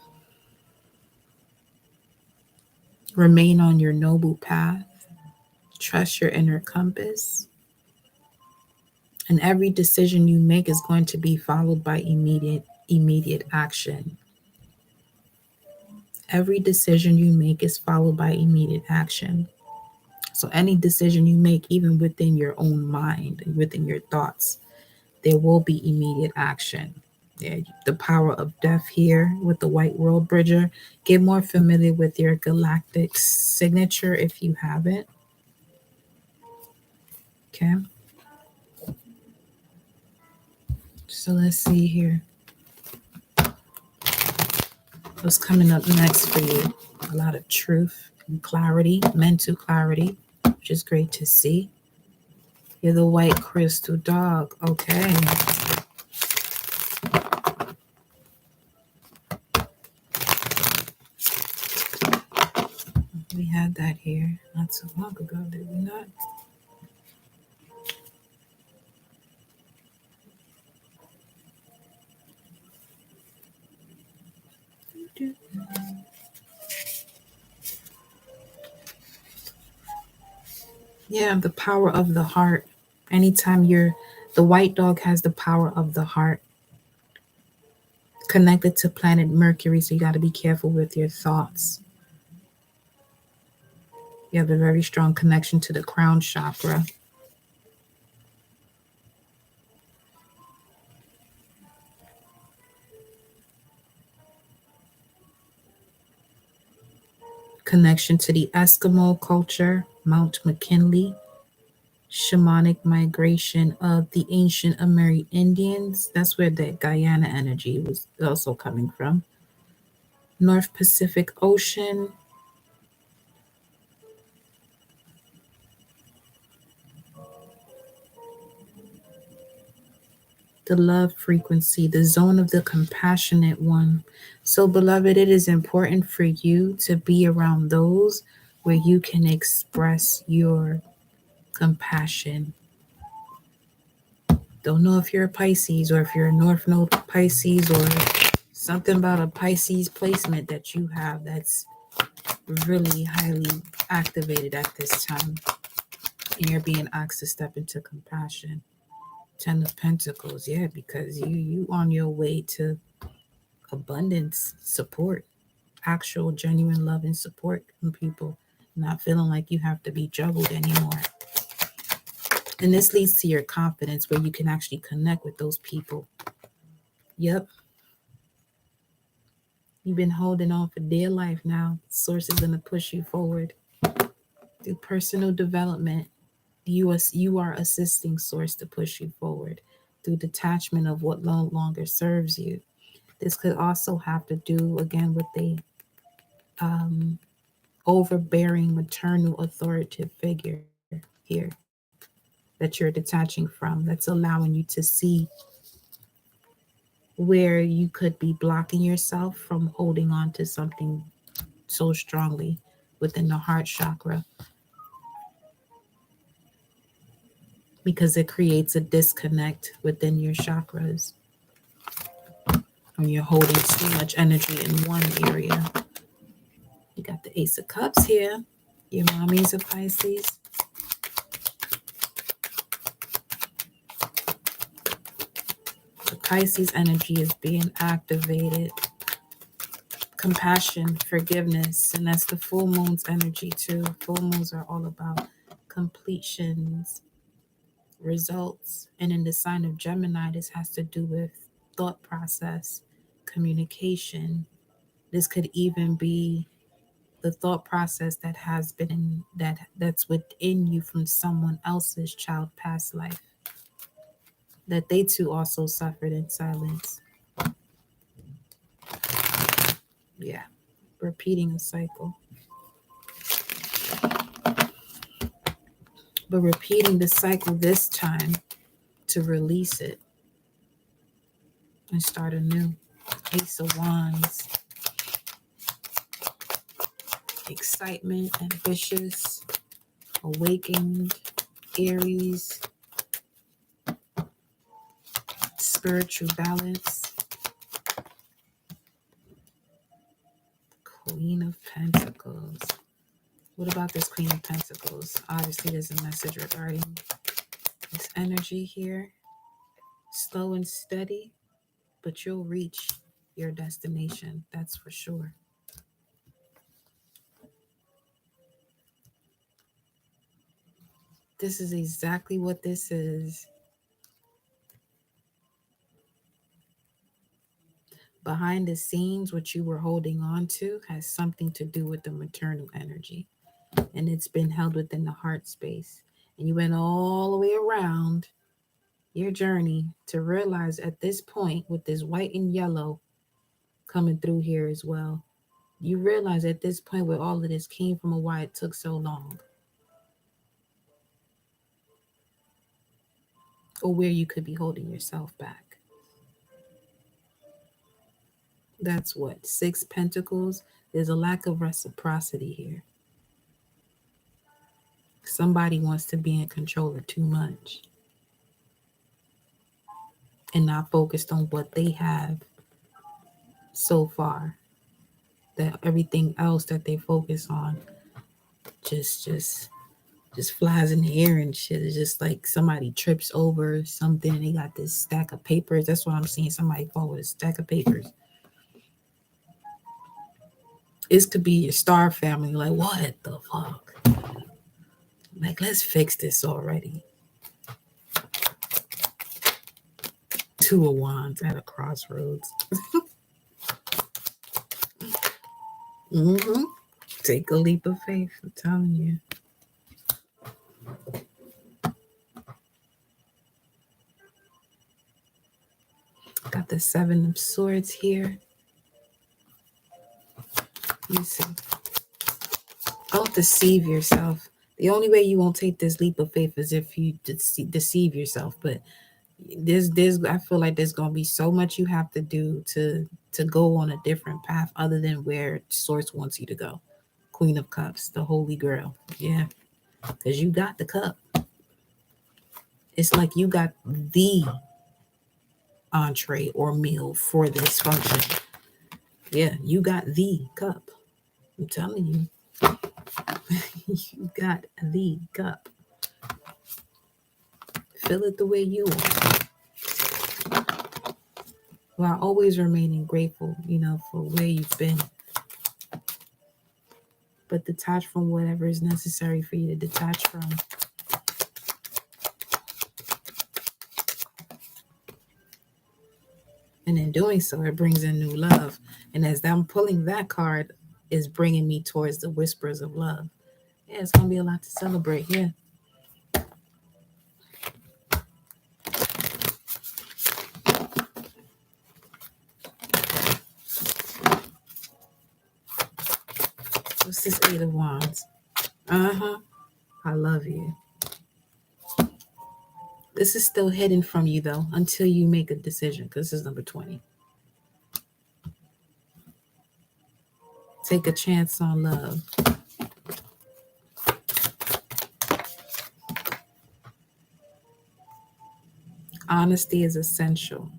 Remain on your noble path. Trust your inner compass. And every decision you make is going to be followed by immediate action. Every decision you make is followed by immediate action. So any decision you make, even within your own mind and within your thoughts, there will be immediate action. Yeah, the power of death here with the White World Bridger. Get more familiar with your galactic signature if you haven't. Okay. So let's see here. What's coming up next for you? A lot of truth and clarity, mental clarity, which is great to see. You're the white crystal dog. Okay. We had that here not so long ago, did we not? Yeah, the power of the heart. Anytime the white dog has the power of the heart connected to planet Mercury, so you got to be careful with your thoughts. You have a very strong connection to the crown chakra. Connection to the Eskimo culture, Mount McKinley, shamanic migration of the ancient Amerindians. That's where the Guyana energy was also coming from. North Pacific Ocean, the love frequency, the zone of the compassionate one. So, beloved, it is important for you to be around those where you can express your compassion. Don't know if you're a Pisces or if you're a North Node Pisces or something about a Pisces placement that you have that's really highly activated at this time. And you're being asked to step into compassion. 10 of Pentacles, yeah, because you on your way to abundance, support, actual genuine love and support from people, not feeling like you have to be juggled anymore. And this leads to your confidence where you can actually connect with those people. Yep. You've been holding on for dear life now. Source is going to push you forward through personal development. You are assisting Source to push you forward through detachment of what no longer serves you. This could also have to do again with the overbearing maternal authoritative figure here that you're detaching from, that's allowing you to see where you could be blocking yourself from holding on to something so strongly within the heart chakra, because it creates a disconnect within your chakras when you're holding too much energy in one area. You got the Ace of Cups here. Your mommy's a Pisces. The Pisces energy is being activated. Compassion, forgiveness, and that's the full moon's energy too. Full moons are all about completions, results, and in the sign of Gemini, this has to do with thought process, communication. This could even be the thought process that has been that's within you from someone else's child past life, that they too also suffered in silence. Yeah, repeating a cycle. But repeating the cycle this time to release it and start anew. Ace of Wands. Excitement, ambitious, awakened, Aries, spiritual balance. Queen of Pentacles. What about this Queen of Pentacles? Obviously, there's a message regarding this energy here. Slow and steady, but you'll reach your destination. That's for sure. This is exactly what this is. Behind the scenes, what you were holding on to has something to do with the maternal energy. And it's been held within the heart space. And you went all the way around your journey to realize at this point, with this white and yellow coming through here as well, you realize at this point where all of this came from and why it took so long, or where you could be holding yourself back. That's what, 6 Pentacles. There's a lack of reciprocity here. Somebody wants to be in control of too much and not focused on what they have so far. That everything else that they focus on just flies in the air and shit. It's just like somebody trips over something and they got this stack of papers. That's what I'm seeing. Somebody fall with a stack of papers. This could be your star family. Like, what the fuck? Like, let's fix this already. 2 of Wands at a crossroads. Mm-hmm. Take a leap of faith, I'm telling you. Got the 7 of Swords here. You see. Don't deceive yourself. The only way you won't take this leap of faith is if you deceive yourself. But There's I feel like there's gonna be so much you have to do to go on a different path other than where source wants you to go. Queen of Cups, the Holy Grail. Yeah, because you got the cup. It's like you got the entree or meal for this function. Yeah, you got the cup. I'm telling you, you got the cup. Fill it the way you want, while always remaining grateful, for where you've been. But detach from whatever is necessary for you to detach from. And in doing so, it brings in new love. And as I'm pulling that card, is bringing me towards the whispers of love. Yeah, it's gonna be a lot to celebrate. Yeah. What's this Eight of Wands? Uh-huh. I love you. This is still hidden from you though, until you make a decision, because this is number 20. Take a chance on love. Honesty is essential.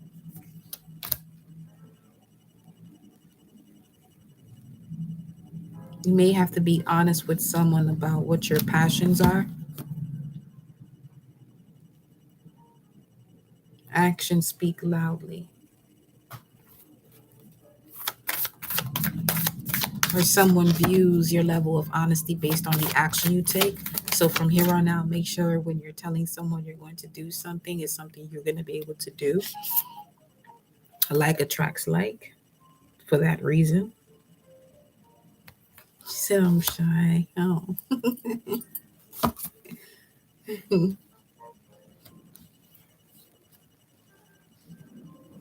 You may have to be honest with someone about what your passions are. Actions speak loudly. Or someone views your level of honesty based on the action you take. So from here on out, make sure when you're telling someone you're going to do something, is something you're going to be able to do. Like attracts like for that reason. She said I'm shy. Oh.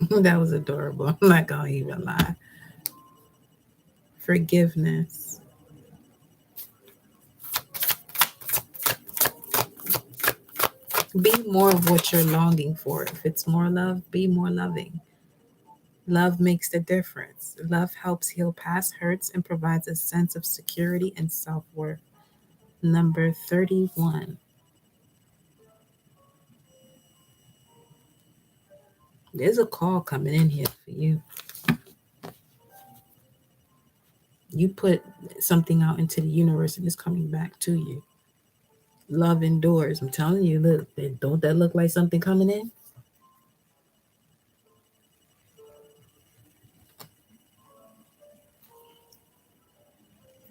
That was adorable. I'm not going to even lie. Forgiveness. Be more of what you're longing for. If it's more love, be more loving. Love makes the difference. Love helps heal past hurts and provides a sense of security and self worth. Number 31. There's a call coming in here for you. You put something out into the universe and it's coming back to you. Love endures. I'm telling you, look, don't that look like something coming in?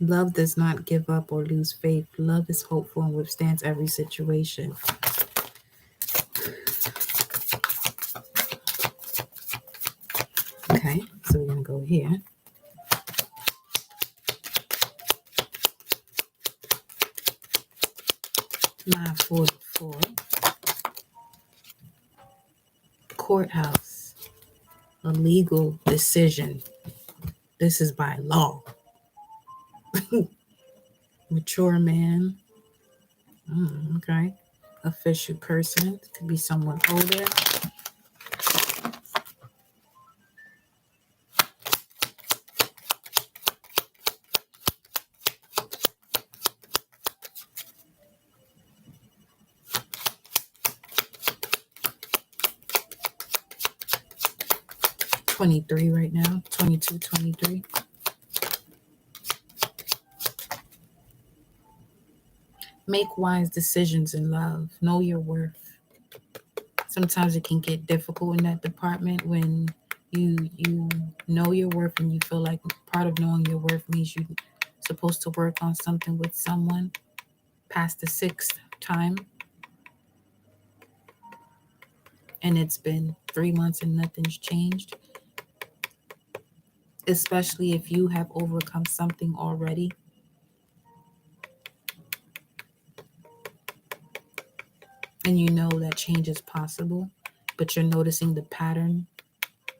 Love does not give up or lose faith. Love is hopeful and withstands every situation. Okay, so we're going to go here. Line 44. Courthouse. A legal decision. This is by law. Mature man. Okay. Official person. Could be someone older. $23 right now. 22, 23. Make wise decisions in love. Know your worth. Sometimes it can get difficult in that department when you know your worth and you feel like part of knowing your worth means you're supposed to work on something with someone past the sixth time, and it's been 3 months and nothing's changed. Especially if you have overcome something already. And you know that change is possible, but you're noticing the pattern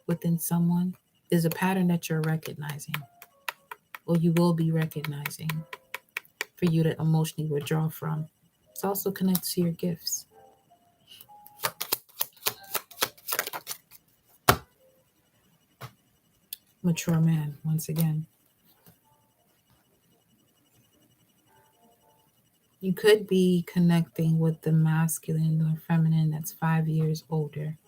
within someone. There's a pattern that you're recognizing, or you will be recognizing, for you to emotionally withdraw from. It's also connected to your gifts. Mature man, once again. You could be connecting with the masculine or feminine that's 5 years older.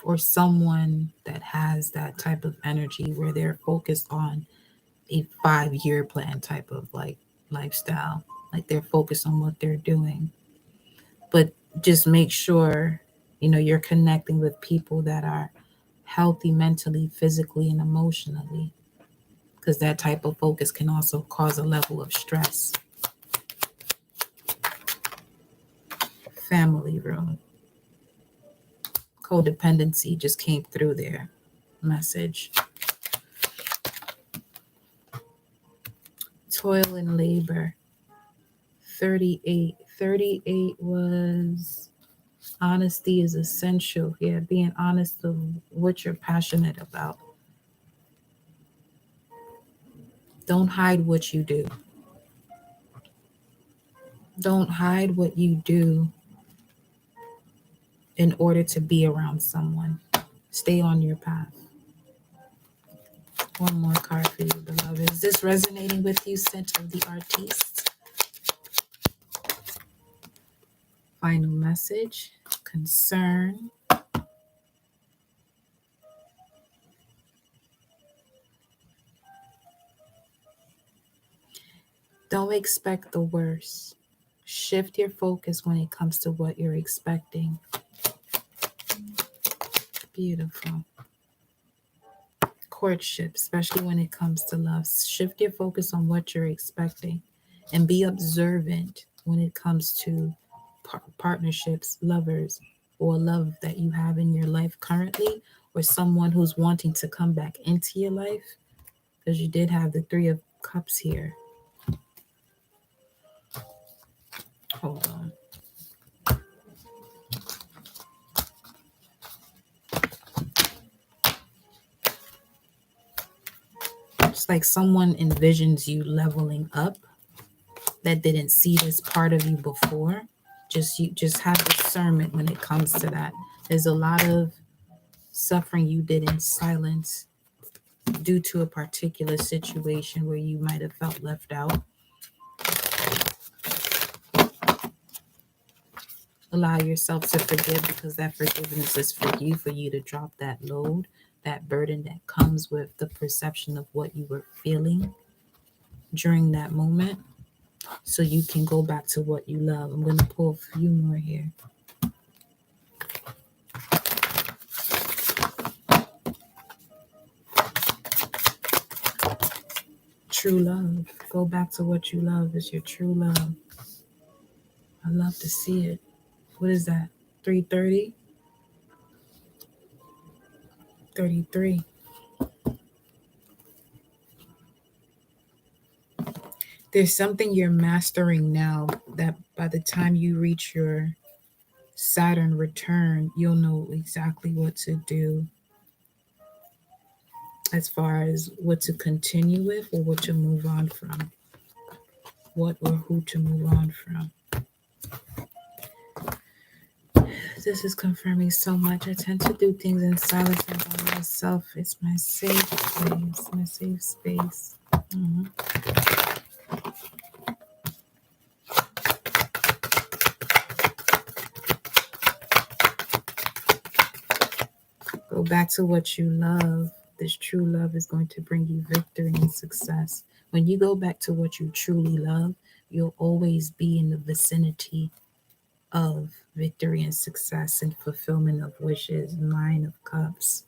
Or someone that has that type of energy where they're focused on a 5-year plan type of like lifestyle. Like they're focused on what they're doing. But just make sure, you're connecting with people that are healthy mentally, physically, and emotionally. Because that type of focus can also cause a level of stress. Family room. Codependency just came through their message. Toil and labor. 38. 38 was honesty is essential. Yeah, being honest of what you're passionate about. Don't hide what you do. Don't hide what you do in order to be around someone. Stay on your path. One more card for you, beloved. Is this resonating with you, Scent of the Artiste? Final message. Concern. Don't expect the worst. Shift your focus when it comes to what you're expecting. Beautiful. Courtship, especially when it comes to love. Shift your focus on what you're expecting and be observant when it comes to partnerships, lovers, or love that you have in your life currently, or someone who's wanting to come back into your life, because you did have the Three of Cups here. Hold on. It's like someone envisions you leveling up that didn't see this part of you before. You have discernment when it comes to that. There's a lot of suffering you did in silence due to a particular situation where you might have felt left out. Allow yourself to forgive, because that forgiveness is for you to drop that load, that burden that comes with the perception of what you were feeling during that moment, so you can go back to what you love. I'm going to pull a few more here. True love. Go back to what you love is your true love. I love to see it. What is that? 330? 33. There's something you're mastering now that by the time you reach your Saturn return, you'll know exactly what to do as far as what to continue with or what to move on from. What or who to move on from. This is confirming so much. I tend to do things in silence and by myself. It's my safe space. My safe space. Mm-hmm. Go back to what you love. This true love is going to bring you victory and success. When you go back to what you truly love, you'll always be in the vicinity of victory and success and fulfillment of wishes. Nine of Cups.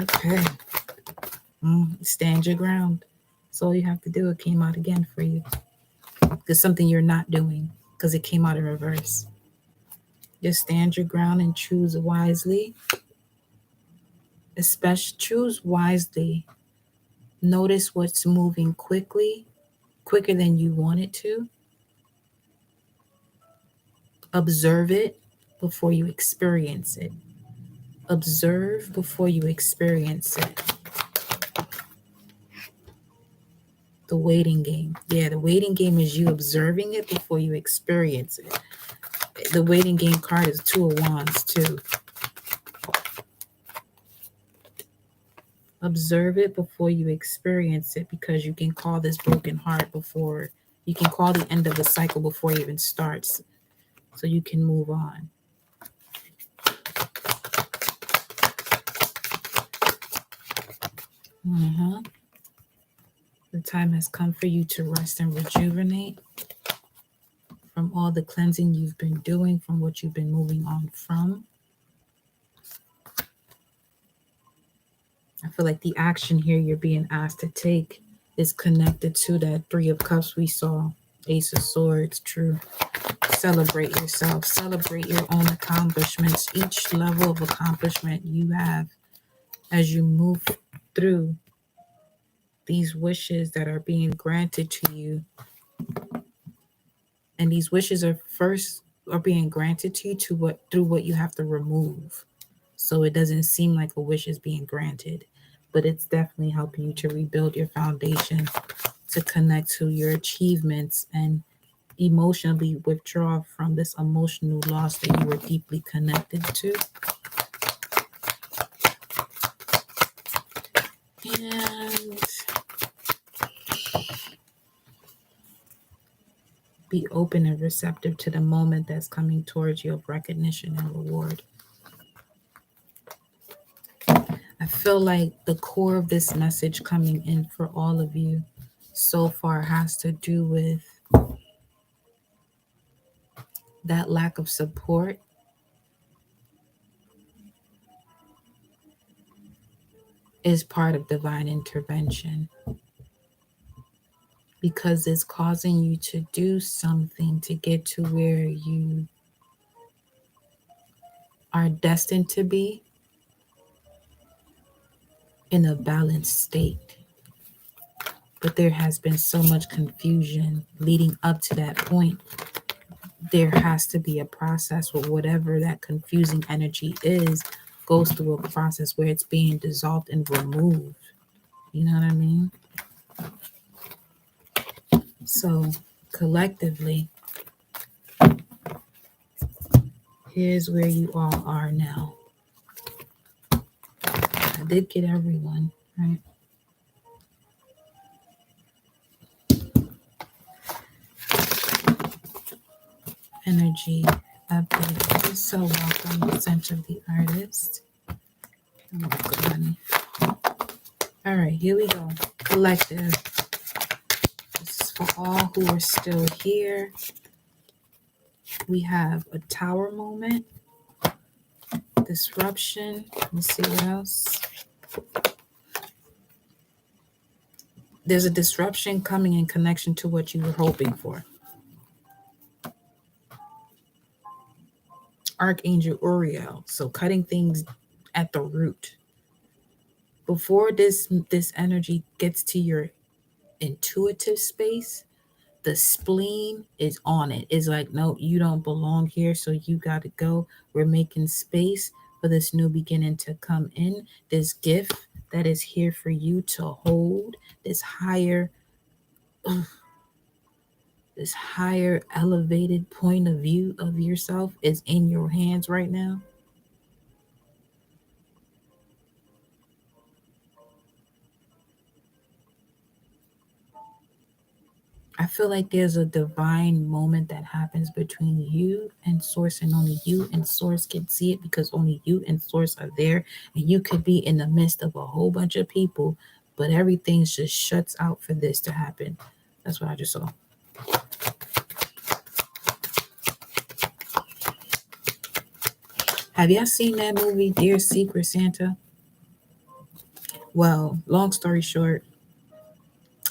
Okay. Stand your ground. That's all you have to do. It came out again for you. There's something you're not doing because it came out in reverse. Just stand your ground and choose wisely. Especially choose wisely. Notice what's moving quicker than you want it to. Observe it before you experience it. Observe before you experience it. The waiting game. Yeah, the waiting game is you observing it before you experience it. The waiting game card is Two of Wands too. Observe it before you experience it, because you can call this broken heart before, you can call the end of the cycle before it even starts, so you can move on. The time has come for you to rest and rejuvenate from all the cleansing you've been doing, from what you've been moving on from. I feel like the action here you're being asked to take is connected to that Three of Cups we saw, Ace of Swords, true. Celebrate yourself. Celebrate your own accomplishments. Each level of accomplishment you have as you move through these wishes that are being granted to you. And these wishes are being granted to you through what you have to remove. So it doesn't seem like a wish is being granted, but it's definitely helping you to rebuild your foundation, to connect to your achievements, and emotionally withdraw from this emotional loss that you were deeply connected to. And be open and receptive to the moment that's coming towards you of recognition and reward. I feel like the core of this message coming in for all of you so far has to do with that lack of support is part of divine intervention, because it's causing you to do something to get to where you are destined to be in a balanced state. But there has been so much confusion leading up to that point. There has to be a process where whatever that confusing energy is goes through a process where it's being dissolved and removed. You know what I mean? So collectively, here's where you all are now. I did get everyone, right? Energy update. You're so welcome, Center of the Artist. You're welcome, honey. All right, here we go. Collective. This is for all who are still here. We have a tower moment, disruption. Let me see what else. There's a disruption coming in connection to what you were hoping for. Archangel Uriel, so cutting things at the root. Before this energy gets to your intuitive space, the spleen is on it. It's like, no, you don't belong here, so you got to go. We're making space for this new beginning to come in. This gift that is here for you to hold, this higher elevated point of view of yourself is in your hands right now. I feel like there's a divine moment that happens between you and Source, and only you and Source can see it, because only you and Source are there. And you could be in the midst of a whole bunch of people, but everything just shuts out for this to happen. That's what I just saw. Have y'all seen that movie, Dear Secret Santa? Well, long story short,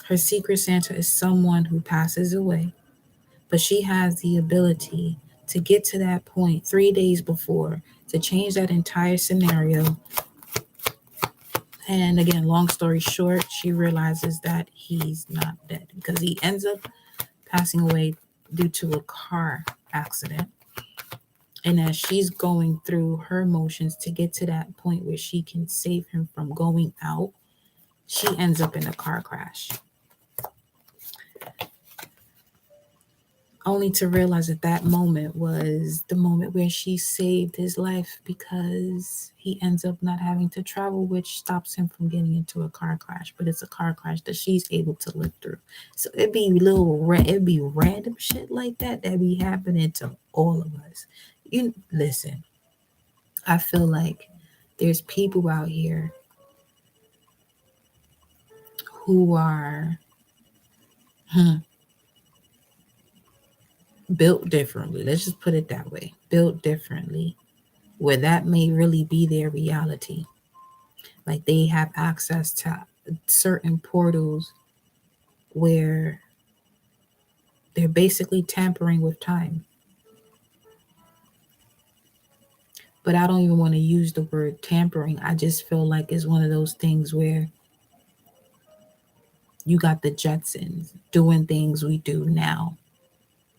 her Secret Santa is someone who passes away, but she has the ability to get to that point 3 days before to change that entire scenario. And again, long story short, she realizes that he's not dead, because he ends up passing away due to a car accident. And as she's going through her motions to get to that point where she can save him from going out, she ends up in a car crash. only to realize that that moment was the moment where she saved his life, because he ends up not having to travel, which stops him from getting into a car crash. But it's a car crash that she's able to live through. So it'd be random shit like that that be happening to all of us. You listen, I feel like there's people out here who are hmm, built differently. Let's just put it that way. Built differently, where that may really be their reality. Like they have access to certain portals where they're basically tampering with time. But I don't even want to use the word tampering. I just feel like it's one of those things where you got the Jetsons doing things we do now.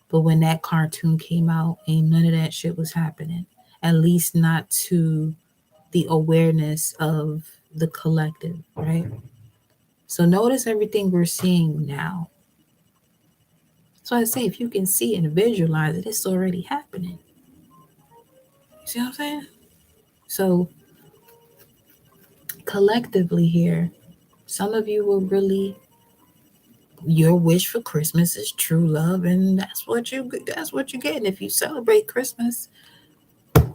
But when that cartoon came out, ain't none of that shit was happening. At least not to the awareness of the collective, right? So notice everything we're seeing now. So I say, if you can see and visualize it, it's already happening. You see what I'm saying? So collectively here, some of you will really, your wish for Christmas is true love, and that's what you get. And if you celebrate Christmas, look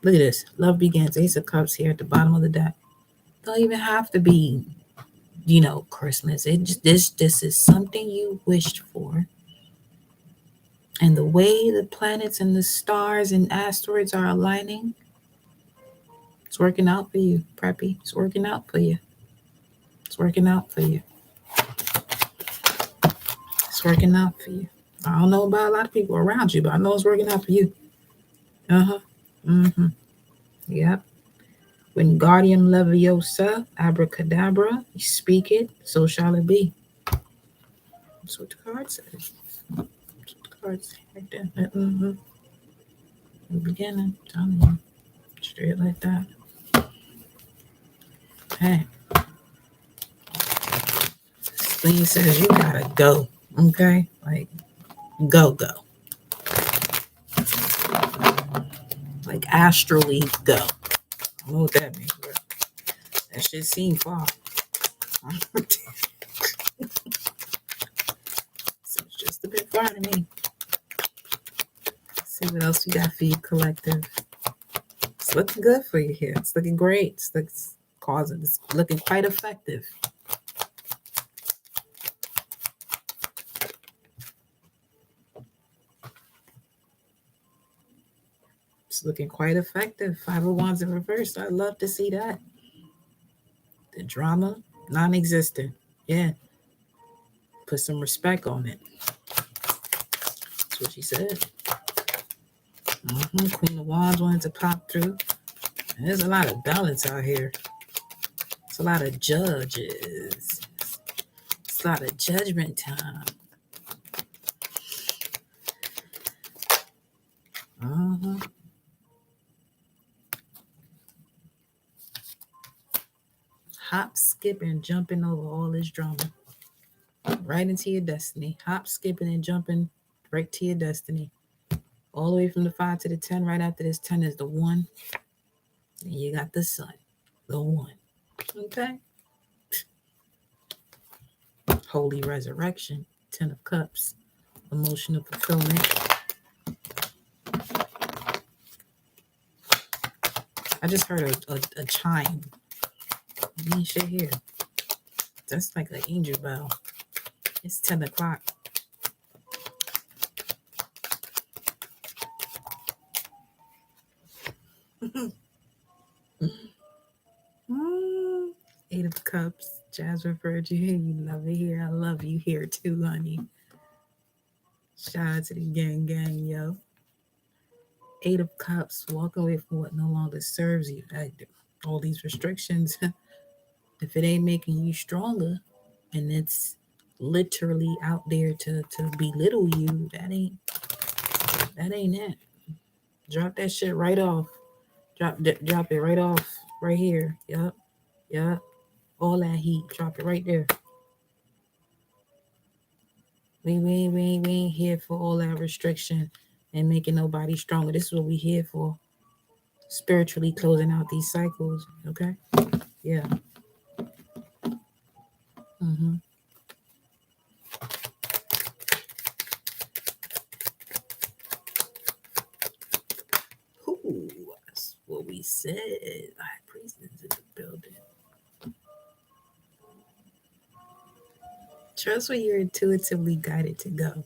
at this. Love begins. Ace of Cups here at the bottom of the deck. Don't even have to be, Christmas. It just this is something you wished for. And the way the planets and the stars and asteroids are aligning, it's working out for you, Preppy. It's working out for you. It's working out for you. It's working out for you. I don't know about a lot of people around you, but I know it's working out for you. Uh-huh. Mm-hmm. Yep. When Guardian Leviosa, abracadabra, you speak it, so shall it be. That's what the card says. That's what the card says right there. Mm-hmm. In the beginning, telling you. Straight like that. Hey. Spleen says you gotta go. Okay? Like, go. Like astrally go. I don't know what that means, but that shit seemed far. So it's just a bit far to me. Let's see what else we got for you, collective. It's looking good for you here. It's looking great. It's looking quite effective. It's looking quite effective. Five of Wands in reverse. I love to see that. The drama, non-existent. Yeah. Put some respect on it. That's what she said. Queen of Wands wanted to pop through. And there's a lot of balance out here. It's a lot of judges. It's a lot of judgment time. Hop, skipping, and jumping over all this drama. Right into your destiny. Hop, skipping, and jumping right to your destiny. All the way from the 5 to the 10. Right after this 10 is the 1. And you got the sun. The 1. Okay? Holy resurrection. 10 of cups. Emotional fulfillment. I just heard a chime. Ain't shit here. That's like an angel bell. It's 10 o'clock. Eight of Cups. Jasmine Virgin. You love it here. I love you here too, honey. Shout out to the gang, yo. Eight of Cups. Walk away from what no longer serves you. All these restrictions. If it ain't making you stronger, and it's literally out there to belittle you, that ain't it. Drop that shit right off. Drop it right off. Right here. Yup. All that heat. Drop it right there. We ain't here for all that restriction and making nobody stronger. This is what we here for. Spiritually closing out these cycles. Okay? Yeah. Mm-hmm. Ooh, that's what we said. High priest is in the building. Trust where you're intuitively guided to go.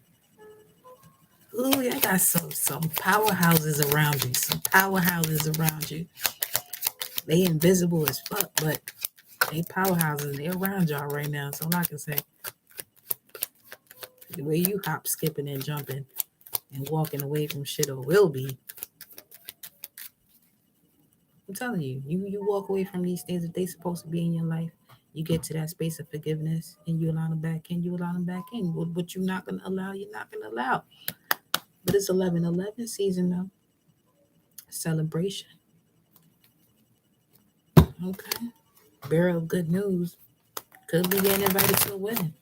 Ooh, I got some powerhouses around you. Some powerhouses around you. They invisible as fuck, but they powerhouses. They around y'all right now. So all I can say, the way you hop, skipping, and jumping and walking away from shit or will be, I'm telling you, you walk away from these things that they supposed to be in your life. You get to that space of forgiveness and you allow them back in. You allow them back in. What you're not gonna allow, you're not gonna allow. But it's 11/11 season though. Celebration. Okay. Bearer of good news. Could be getting invited to a wedding.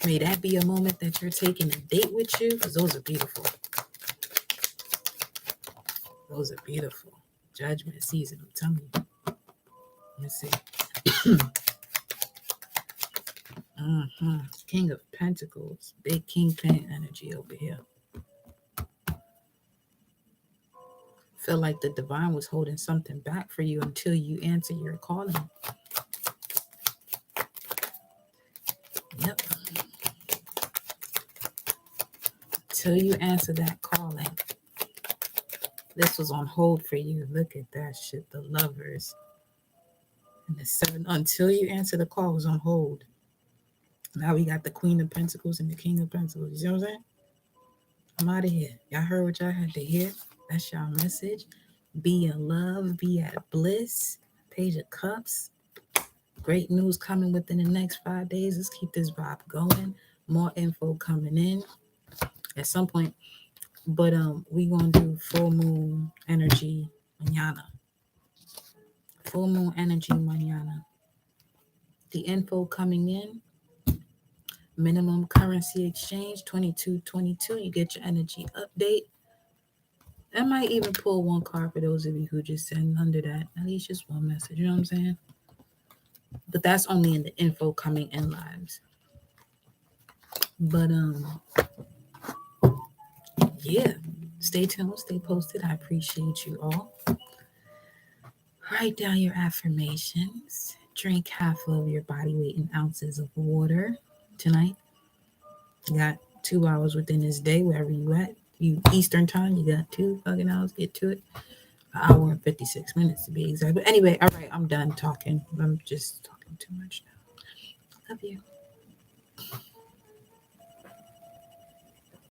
May that be a moment that you're taking a date with you, because those are beautiful. Those are beautiful. Judgment season, I'm telling you. Let's see. King of Pentacles. Big Kingpin energy over here. Feel like the divine was holding something back for you until you answer your calling. Yep. Till you answer that calling. This was on hold for you. Look at that shit. The Lovers. And the 7. Until you answer the call was on hold. Now we got the Queen of Pentacles and the King of Pentacles. You see what I'm saying? I'm out of here. Y'all heard what y'all had to hear. That's y'all message. Be in love. Be at bliss. Page of Cups. Great news coming within the next 5 days. Let's keep this vibe going. More info coming in at some point. But we gonna do full moon energy mañana. Full moon energy mañana. The info coming in. Minimum currency exchange 2222. You get your energy update. I might even pull one card for those of you who just send under that. At least just one message. You know what I'm saying? But that's only in the info coming in lives. But yeah. Stay tuned, stay posted. I appreciate you all. Write down your affirmations. Drink half of your body weight in ounces of water tonight. You got 2 hours within this day, wherever you at. You Eastern time, you got 2 fucking hours. Get to it. An hour and 56 minutes to be exact. But anyway, all right, I'm done talking. I'm just talking too much now. Love you.